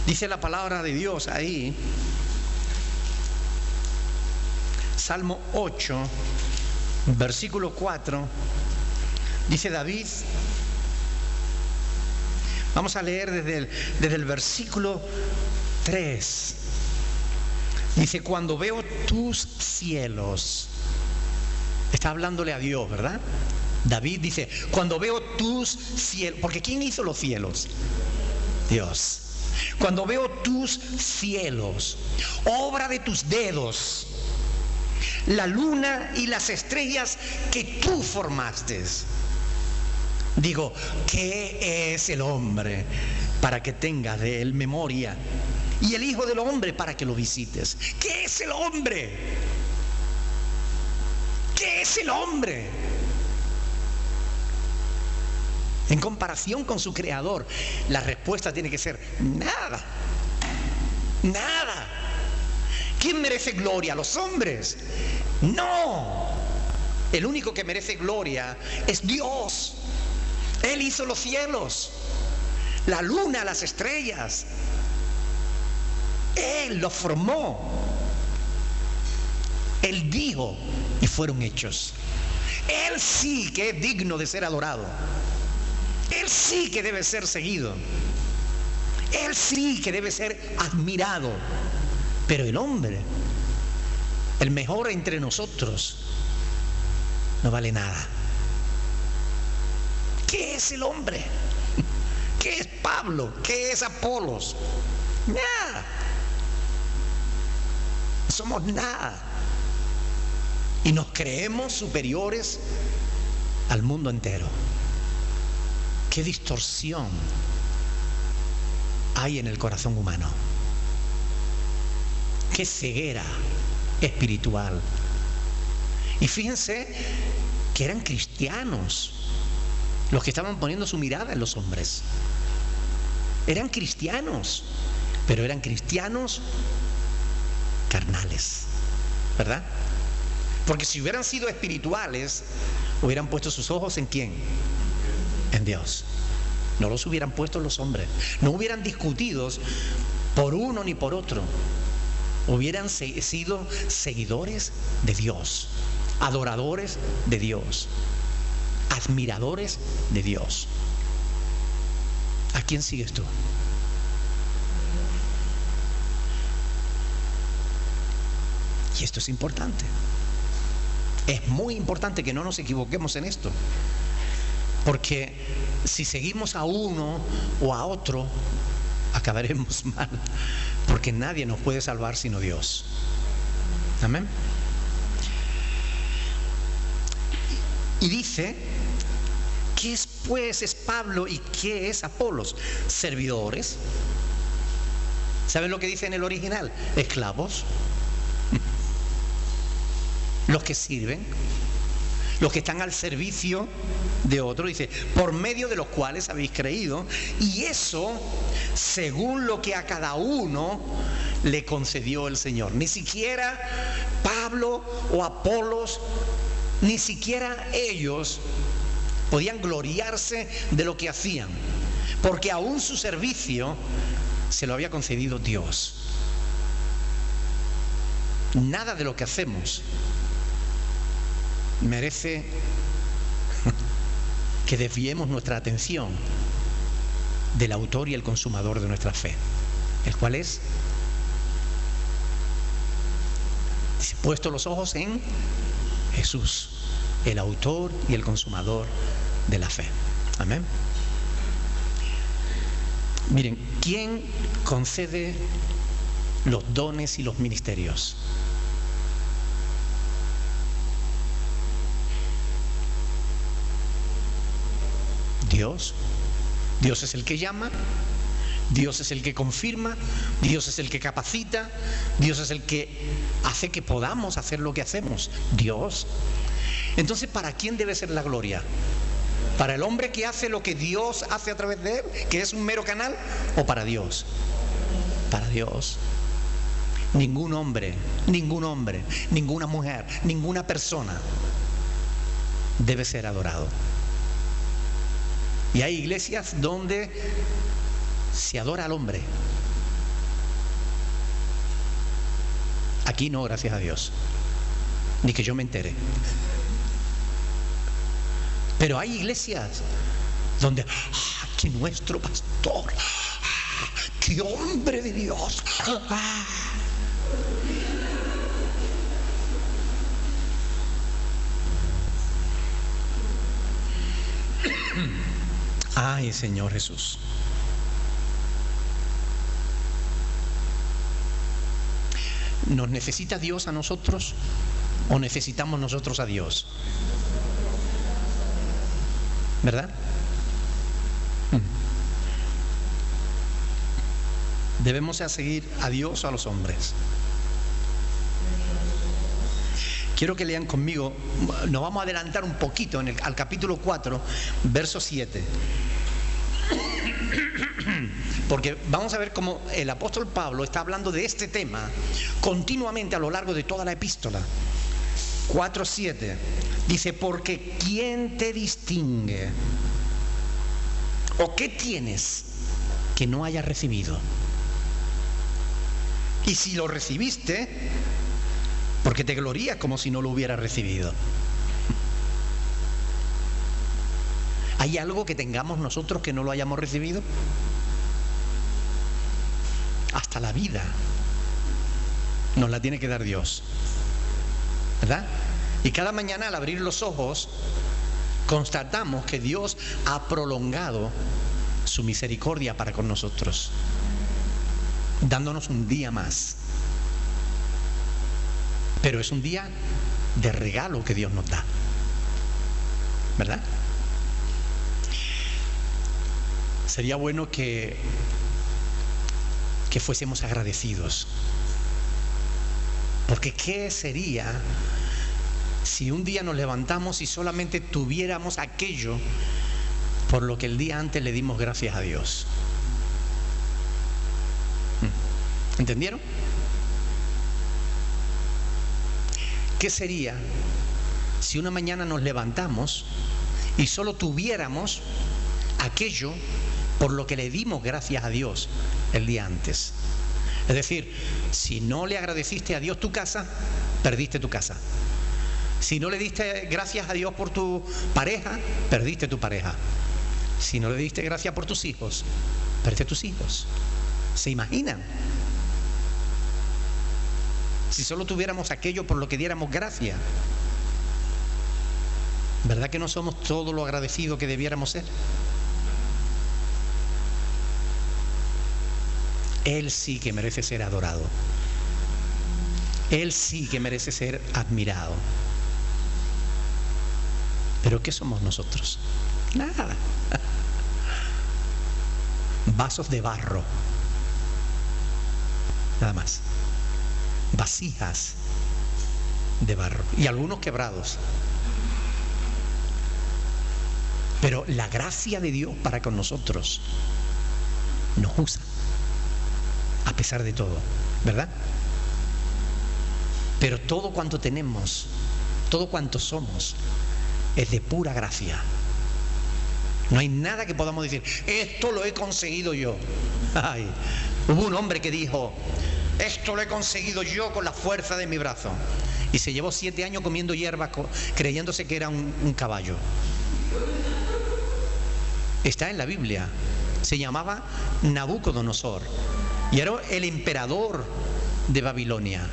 Dice la palabra de Dios ahí: Salmo 8, versículo 4, dice David, vamos a leer desde el versículo 3, dice: cuando veo tus cielos, está hablándole a Dios, ¿verdad? David dice: cuando veo tus cielos, porque ¿quién hizo los cielos? Dios. Cuando veo tus cielos, obra de tus dedos, la luna y las estrellas que tú formaste, digo, ¿qué es el hombre para que tengas de él memoria? Y el hijo del hombre para que lo visites. ¿Qué es el hombre? ¿Qué es el hombre? En comparación con su creador, la respuesta tiene que ser nada. Nada. ¿Quién merece gloria? ¿Los hombres? No. El único que merece gloria es Dios. Él hizo los cielos, la luna, las estrellas. Él los formó. Él dijo y fueron hechos. Él sí que es digno de ser adorado. Él sí que debe ser seguido. Él sí que debe ser admirado. Pero el hombre, el mejor entre nosotros, no vale nada. ¿Qué es el hombre? ¿Qué es Pablo? ¿Qué es Apolos? Nada. Somos nada. Y nos creemos superiores al mundo entero. Qué distorsión hay en el corazón humano. Qué ceguera espiritual. Y fíjense que eran cristianos los que estaban poniendo su mirada en los hombres. Eran cristianos, pero eran cristianos carnales, ¿verdad? Porque si hubieran sido espirituales, hubieran puesto sus ojos ¿en quién? En Dios. No los hubieran puesto en los hombres. No hubieran discutido por uno ni por otro. Hubieran sido seguidores de Dios, adoradores de Dios, admiradores de Dios. ¿A quién sigues tú? Y esto es importante. Es muy importante que no nos equivoquemos en esto. Porque si seguimos a uno o a otro, acabaremos mal. Porque nadie nos puede salvar sino Dios. Amén. Y dice, ¿qué es pues es Pablo y qué es Apolos? Servidores. ¿Saben lo que dice en el original? Esclavos. Los que sirven, los que están al servicio de otro, dice, por medio de los cuales habéis creído, y eso según lo que a cada uno le concedió el Señor. Ni siquiera Pablo o Apolos, ni siquiera ellos podían gloriarse de lo que hacían, porque aún su servicio se lo había concedido Dios. Nada de lo que hacemos merece que desviemos nuestra atención del autor y el consumador de nuestra fe, el cual es, dice, puesto los ojos en Jesús, el autor y el consumador de la fe. Amén. Miren, ¿quién concede los dones y los ministerios? Dios. Dios es el que llama, Dios es el que confirma, Dios es el que capacita, Dios es el que hace que podamos hacer lo que hacemos. Dios. Entonces, ¿para quién debe ser la gloria? ¿Para el hombre que hace lo que Dios hace a través de él, que es un mero canal? ¿O para Dios? Para Dios. Ningún hombre, ninguna mujer, ninguna persona debe ser adorado. Y hay iglesias donde se adora al hombre. Aquí no, gracias a Dios. ni que yo me entere. Pero hay iglesias donde, que nuestro pastor, qué hombre de Dios. Ay, Señor Jesús. ¿Nos necesita Dios a nosotros o necesitamos nosotros a Dios? ¿Verdad? ¿Debemos seguir a Dios o a los hombres? Quiero que lean conmigo, nos vamos a adelantar un poquito al capítulo 4, verso 7. Porque vamos a ver cómo el apóstol Pablo está hablando de este tema continuamente a lo largo de toda la epístola. 4:7 dice: porque ¿quién te distingue? ¿O qué tienes que no hayas recibido? Y si lo recibiste, porque te glorías como si no lo hubieras recibido. ¿Hay algo que tengamos nosotros que no lo hayamos recibido? Hasta la vida nos la tiene que dar Dios, ¿verdad? Y cada mañana al abrir los ojos constatamos que Dios ha prolongado su misericordia para con nosotros, dándonos un día más. Pero es un día de regalo que Dios nos da, ¿verdad? Sería bueno que fuésemos agradecidos. Porque ¿qué sería si un día nos levantamos y solamente tuviéramos aquello por lo que el día antes le dimos gracias a Dios? ¿Entendieron? ¿Qué sería si una mañana nos levantamos y solo tuviéramos aquello por lo que le dimos gracias a Dios el día antes? Es decir, si no le agradeciste a Dios tu casa, perdiste tu casa. Si no le diste gracias a Dios por tu pareja, perdiste tu pareja. Si no le diste gracias por tus hijos, perdiste tus hijos. ¿Se imaginan? Si solo tuviéramos aquello por lo que diéramos gracias. ¿Verdad que no somos todo lo agradecidos que debiéramos ser? Él sí que merece ser adorado. Él sí que merece ser admirado. ¿Pero qué somos nosotros? Nada. Vasos de barro. Nada más. Vasijas de barro. Y algunos quebrados. Pero la gracia de Dios para con nosotros nos usa. A pesar de todo, ¿verdad? Pero todo cuanto tenemos, todo cuanto somos, es de pura gracia. No hay nada que podamos decir, esto lo he conseguido yo. Ay, hubo un hombre que dijo, esto lo he conseguido yo con la fuerza de mi brazo. Y se llevó 7 años comiendo hierba, creyéndose que era un caballo. Está en la Biblia. Se llamaba Nabucodonosor. Y era el emperador de Babilonia.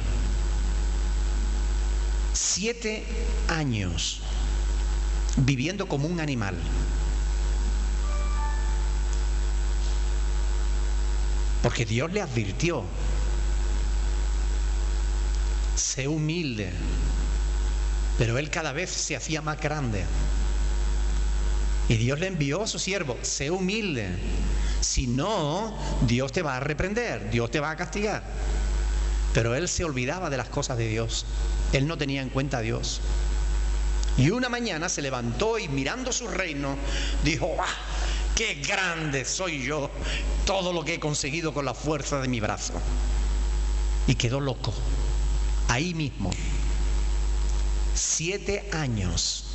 7 años viviendo como un animal. Porque Dios le advirtió: sé humilde. Pero él cada vez se hacía más grande. Y Dios le envió a su siervo: sé humilde. Si no, Dios te va a reprender, Dios te va a castigar. Pero él se olvidaba de las cosas de Dios. Él no tenía en cuenta a Dios. Y una mañana se levantó y mirando su reino, dijo: ¡ah, qué grande soy yo! Todo lo que he conseguido con la fuerza de mi brazo. Y quedó loco. Ahí mismo. 7 años.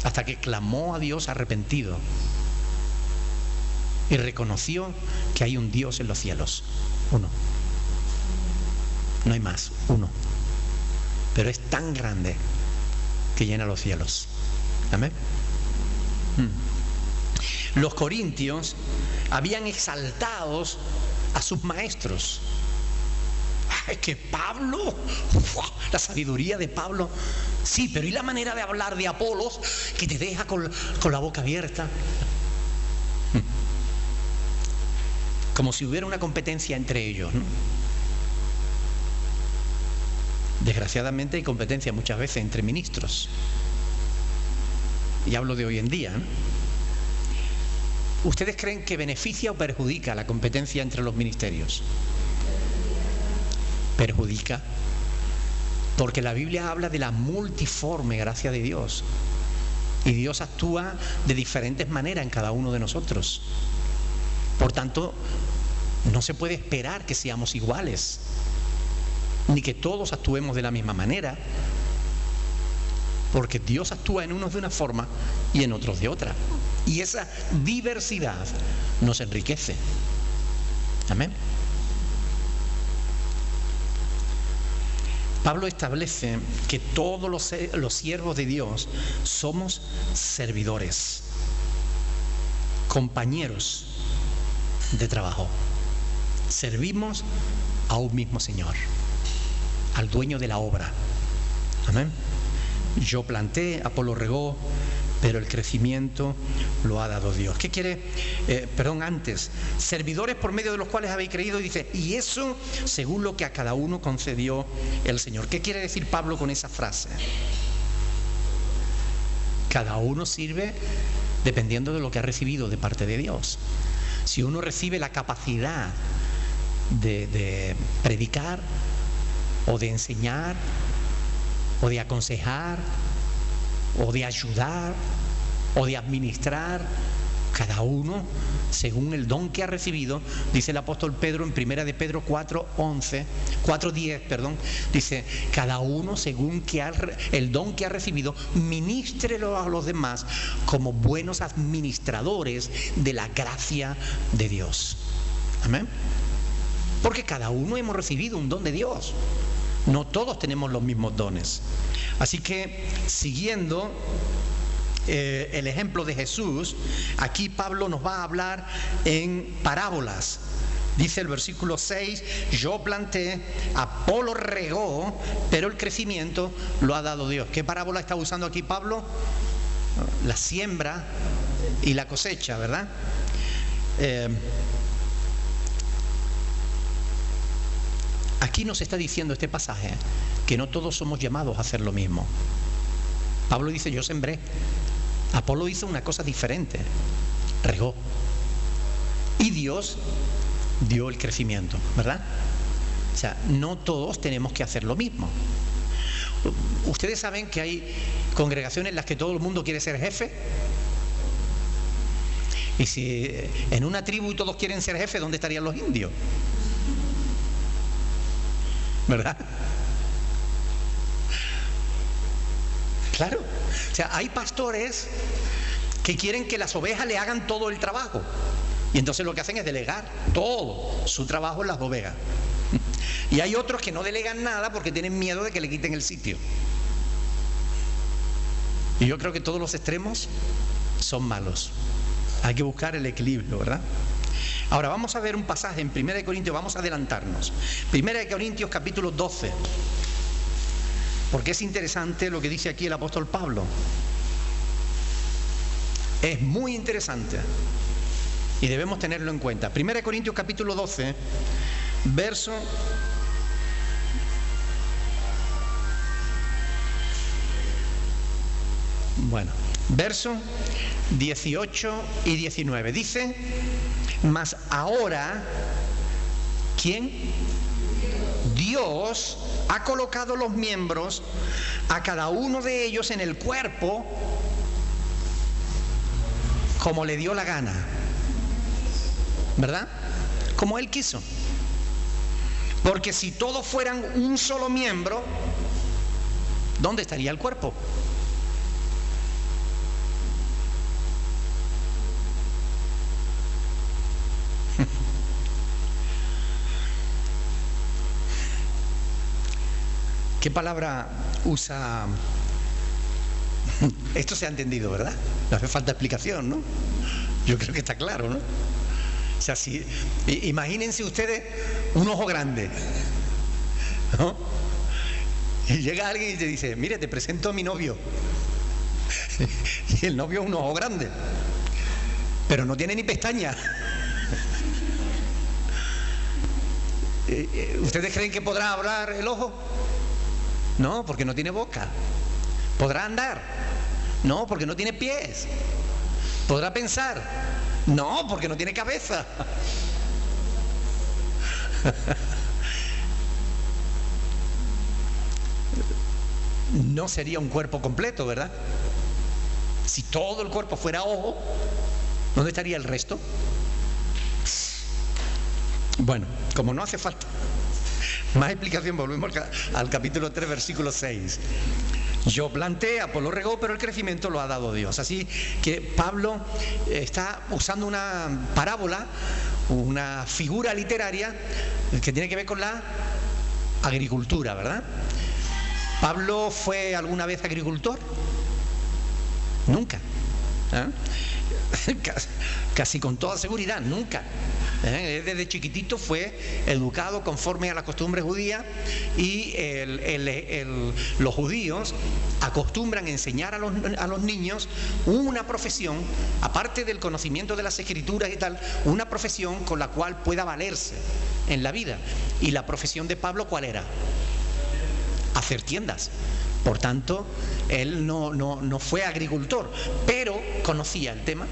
Hasta que clamó a Dios arrepentido. Y reconoció que hay un Dios en los cielos. Uno. No hay más. Uno. pero es tan grande que llena los cielos. Amén. Los corintios habían exaltado a sus maestros. Es que Pablo, la sabiduría de Pablo, sí, pero ¿y la manera de hablar de Apolos que te deja con la boca abierta? Como si hubiera una competencia entre ellos, ¿no? Desgraciadamente hay competencia muchas veces entre ministros. Y hablo de hoy en día, ¿no? ¿Ustedes creen que beneficia o perjudica la competencia entre los ministerios? Perjudica, porque la Biblia habla de la multiforme gracia de Dios, y Dios actúa de diferentes maneras en cada uno de nosotros. Por tanto, no se puede esperar que seamos iguales, ni que todos actuemos de la misma manera, porque Dios actúa en unos de una forma y en otros de otra, y esa diversidad nos enriquece. Amén. Pablo establece que todos los siervos de Dios somos servidores, compañeros de trabajo. Servimos a un mismo Señor, al dueño de la obra. Amén. Yo planté, Apolo regó, pero el crecimiento lo ha dado Dios. ¿Qué quiere? Antes, servidores por medio de los cuales habéis creído, y dice, y eso según lo que a cada uno concedió el Señor. ¿Qué quiere decir Pablo con esa frase? Cada uno sirve dependiendo de lo que ha recibido de parte de Dios. Si uno recibe la capacidad de predicar, o de enseñar, o de aconsejar, o de ayudar, o de administrar, cada uno según el don que ha recibido. Dice el apóstol Pedro en 1 de Pedro 4:10, dice, cada uno según el don que ha recibido, ministrelo a los demás como buenos administradores de la gracia de Dios. Amén. Porque cada uno hemos recibido un don de Dios. No todos tenemos los mismos dones. Así que, siguiendo el ejemplo de Jesús, aquí Pablo nos va a hablar en parábolas. Dice el versículo 6, yo planté, Apolo regó, pero el crecimiento lo ha dado Dios. ¿Qué parábola está usando aquí Pablo? La siembra y la cosecha, ¿verdad? Aquí nos está diciendo este pasaje que no todos somos llamados a hacer lo mismo. Pablo dice, yo sembré. Apolo hizo una cosa diferente, regó. Y Dios dio el crecimiento, ¿verdad? O sea, no todos tenemos que hacer lo mismo. Ustedes saben que hay congregaciones en las que todo el mundo quiere ser jefe. Y si en una tribu todos quieren ser jefe, ¿dónde estarían los indios? ¿Verdad? Claro. O sea, hay pastores que quieren que las ovejas le hagan todo el trabajo. Y entonces lo que hacen es delegar todo su trabajo en las ovejas. Y hay otros que no delegan nada porque tienen miedo de que le quiten el sitio. Y yo creo que todos los extremos son malos. Hay que buscar el equilibrio, ¿verdad? Ahora vamos a ver un pasaje en 1 de Corintios, vamos a adelantarnos. 1 de Corintios capítulo 12. Porque es interesante lo que dice aquí el apóstol Pablo. Es muy interesante y debemos tenerlo en cuenta. 1 de Corintios capítulo 12, verso 18 y 19. Dice, mas ahora, ¿quién? Dios ha colocado los miembros a cada uno de ellos en el cuerpo como le dio la gana, ¿verdad? Como Él quiso. Porque si todos fueran un solo miembro, ¿dónde estaría el cuerpo? ¿Qué palabra usa? Esto se ha entendido, ¿verdad? No hace falta explicación, ¿no? Yo creo que está claro, ¿no? O sea, si, imagínense ustedes un ojo grande, ¿no? Y llega alguien y te dice, mire, te presento a mi novio. Y el novio es un ojo grande, pero no tiene ni pestañas. ¿Ustedes creen que podrá hablar el ojo? No, porque no tiene boca. ¿Podrá andar? No, porque no tiene pies. ¿Podrá pensar? No, porque no tiene cabeza. No sería un cuerpo completo, ¿verdad? Si todo el cuerpo fuera ojo, ¿dónde estaría el resto? Bueno, como no hace falta más explicación, volvemos al capítulo 3, versículo 6. Yo planté, Apolo regó, pero el crecimiento lo ha dado Dios. Así que Pablo está usando una parábola, una figura literaria que tiene que ver con la agricultura, ¿verdad? ¿Pablo fue alguna vez agricultor? Nunca. Casi con toda seguridad, nunca. Desde chiquitito fue educado conforme a la costumbre judía, y los judíos acostumbran enseñar a los niños una profesión, aparte del conocimiento de las escrituras y tal, una profesión con la cual pueda valerse en la vida. Y la profesión de Pablo, ¿cuál era? Hacer tiendas. Por tanto, él no fue agricultor, pero conocía el tema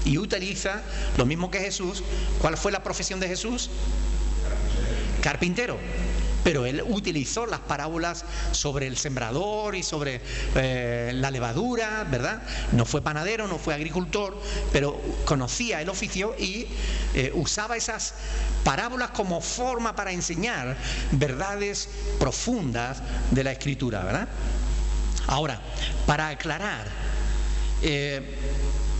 y utiliza lo mismo que Jesús. ¿Cuál fue la profesión de Jesús? Carpintero. Pero él utilizó las parábolas sobre el sembrador y sobre la levadura, ¿verdad? No fue panadero, no fue agricultor, pero conocía el oficio y usaba esas parábolas como forma para enseñar verdades profundas de la Escritura, ¿verdad? Ahora, para aclarar,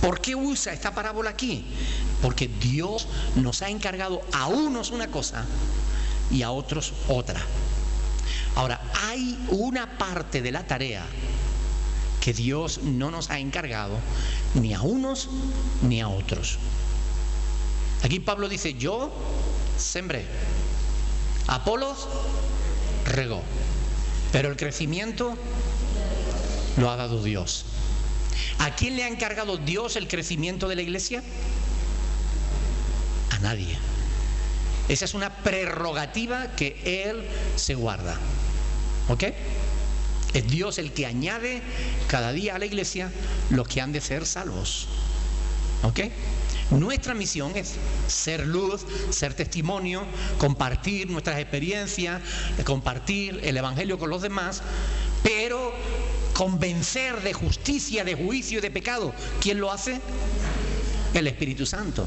¿por qué usa esta parábola aquí? Porque Dios nos ha encargado a unos una cosa y a otros otra. Ahora, hay una parte de la tarea que Dios no nos ha encargado ni a unos ni a otros. Aquí Pablo dice, yo sembré, Apolos regó, pero el crecimiento lo ha dado Dios. ¿A quién le ha encargado Dios el crecimiento de la iglesia? A nadie. Esa es una prerrogativa que Él se guarda. ¿Ok? Es Dios el que añade cada día a la iglesia los que han de ser salvos. ¿Ok? Nuestra misión es ser luz, ser testimonio, compartir nuestras experiencias, compartir el evangelio con los demás, pero convencer de justicia, de juicio y de pecado. ¿Quién lo hace? El Espíritu Santo.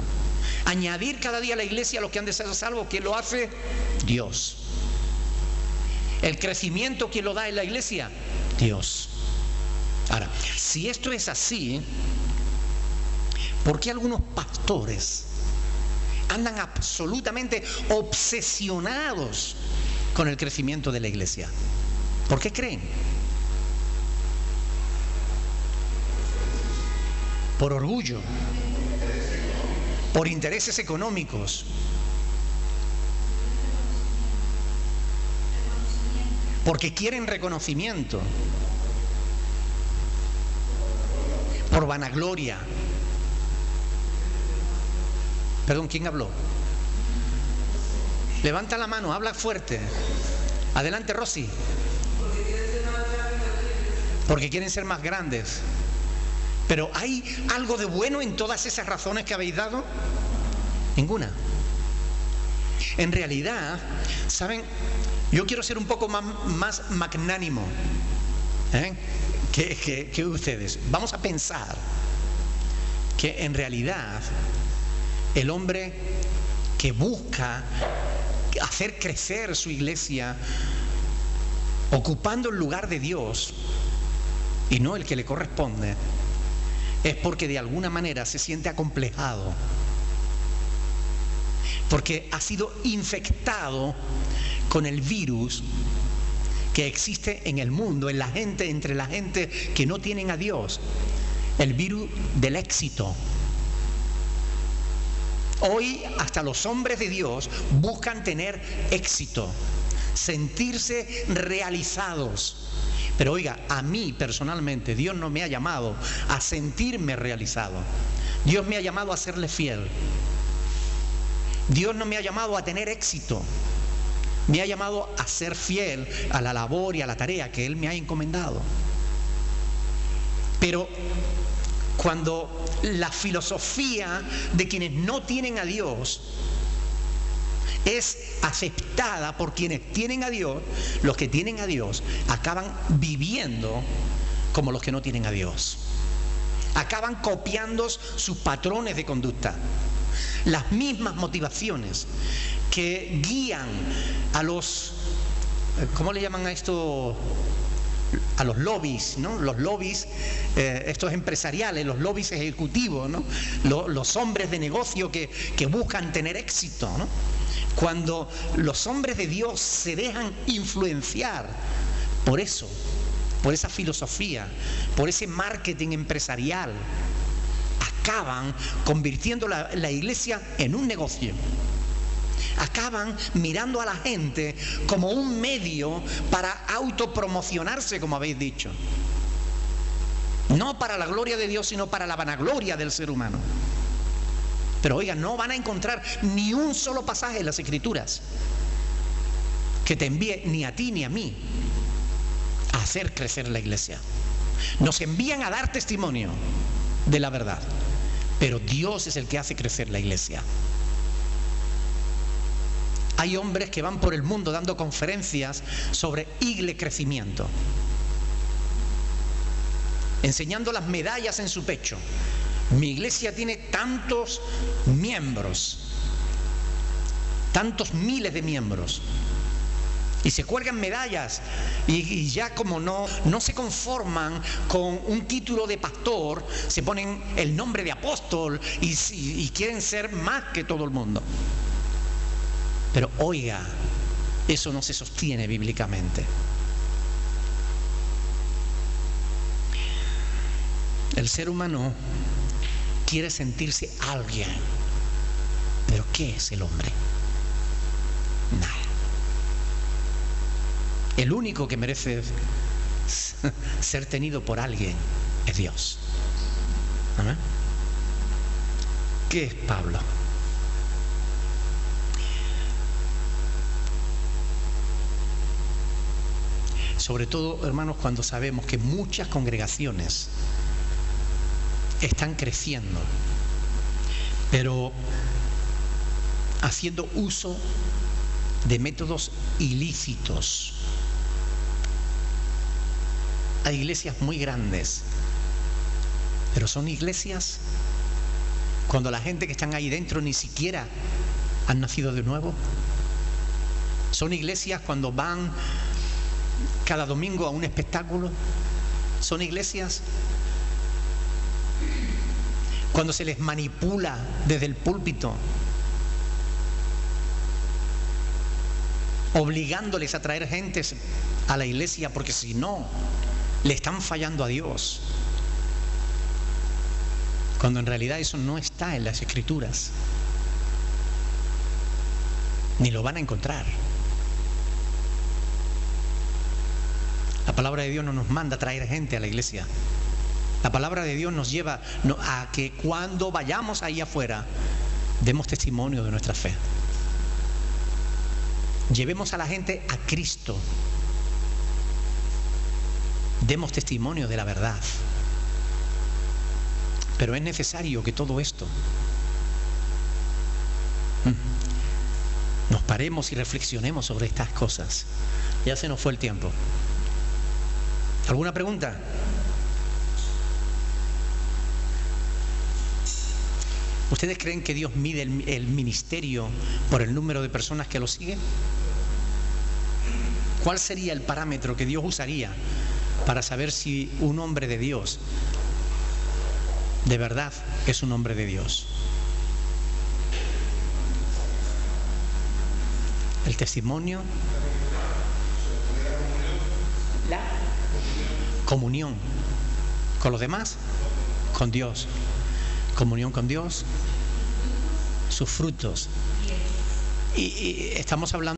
Añadir cada día a la iglesia a los que han de ser salvos. ¿Quién lo hace? Dios. El crecimiento, ¿quién lo da en la iglesia? Dios. Ahora, si esto es así, ¿por qué algunos pastores andan absolutamente obsesionados con el crecimiento de la iglesia? ¿Por qué creen? Por orgullo, por intereses económicos, porque quieren reconocimiento, por vanagloria. Perdón, ¿quién habló? Levanta la mano, habla fuerte. Adelante, Rosy. Porque quieren ser más grandes. Pero ¿hay algo de bueno en todas esas razones que habéis dado? Ninguna. En realidad, ¿saben? Yo quiero ser un poco más magnánimo que ustedes. Vamos a pensar que en realidad el hombre que busca hacer crecer su iglesia ocupando el lugar de Dios y no el que le corresponde, es porque de alguna manera se siente acomplejado, porque ha sido infectado con el virus que existe en el mundo, en la gente, entre la gente que no tienen a Dios, el virus del éxito. Hoy hasta los hombres de Dios buscan tener éxito, sentirse realizados. Pero oiga, a mí personalmente Dios no me ha llamado a sentirme realizado. Dios me ha llamado a serle fiel. Dios no me ha llamado a tener éxito. Me ha llamado a ser fiel a la labor y a la tarea que Él me ha encomendado. Pero cuando la filosofía de quienes no tienen a Dios es aceptada por quienes tienen a Dios, los que tienen a Dios acaban viviendo como los que no tienen a Dios. Acaban copiando sus patrones de conducta, las mismas motivaciones que guían a los, ¿cómo le llaman a esto? A los lobbies, ¿no? Los lobbies, estos empresariales, los lobbies ejecutivos, ¿no? Los hombres de negocio que buscan tener éxito, ¿no? Cuando los hombres de Dios se dejan influenciar por eso, por esa filosofía, por ese marketing empresarial, acaban convirtiendo la iglesia en un negocio. Acaban mirando a la gente como un medio para autopromocionarse, como habéis dicho. No para la gloria de Dios, sino para la vanagloria del ser humano. Pero oigan, no van a encontrar ni un solo pasaje en las Escrituras que te envíe ni a ti ni a mí a hacer crecer la iglesia. Nos envían a dar testimonio de la verdad, pero Dios es el que hace crecer la iglesia. Hay hombres que van por el mundo dando conferencias sobre crecimiento, enseñando las medallas en su pecho. Mi iglesia tiene tantos miembros, tantos miles de miembros, y se cuelgan medallas y ya como no se conforman con un título de pastor, se ponen el nombre de apóstol y quieren ser más que todo el mundo. Pero oiga, eso no se sostiene bíblicamente. El ser humano quiere sentirse alguien. ¿Pero qué es el hombre? Nada. El único que merece ser tenido por alguien es Dios. ¿Amén? ¿Qué es Pablo? Sobre todo, hermanos, cuando sabemos que muchas congregaciones están creciendo, pero haciendo uso de métodos ilícitos. Hay iglesias muy grandes, pero son iglesias cuando la gente que están ahí dentro ni siquiera han nacido de nuevo. Son iglesias cuando van cada domingo a un espectáculo. Son iglesias cuando se les manipula desde el púlpito, obligándoles a traer gente a la iglesia, porque si no, le están fallando a Dios. Cuando en realidad eso no está en las Escrituras, ni lo van a encontrar. La palabra de Dios no nos manda a traer gente a la iglesia. La palabra de Dios nos lleva a que cuando vayamos ahí afuera demos testimonio de nuestra fe. Llevemos a la gente a Cristo. Demos testimonio de la verdad. Pero es necesario que todo esto nos paremos y reflexionemos sobre estas cosas. Ya se nos fue el tiempo. ¿Alguna pregunta? ¿Ustedes creen que Dios mide el ministerio por el número de personas que lo siguen? ¿Cuál sería el parámetro que Dios usaría para saber si un hombre de Dios de verdad es un hombre de Dios? ¿El testimonio? La comunión con los demás, con Dios. Comunión con Dios, sus frutos. Y estamos hablando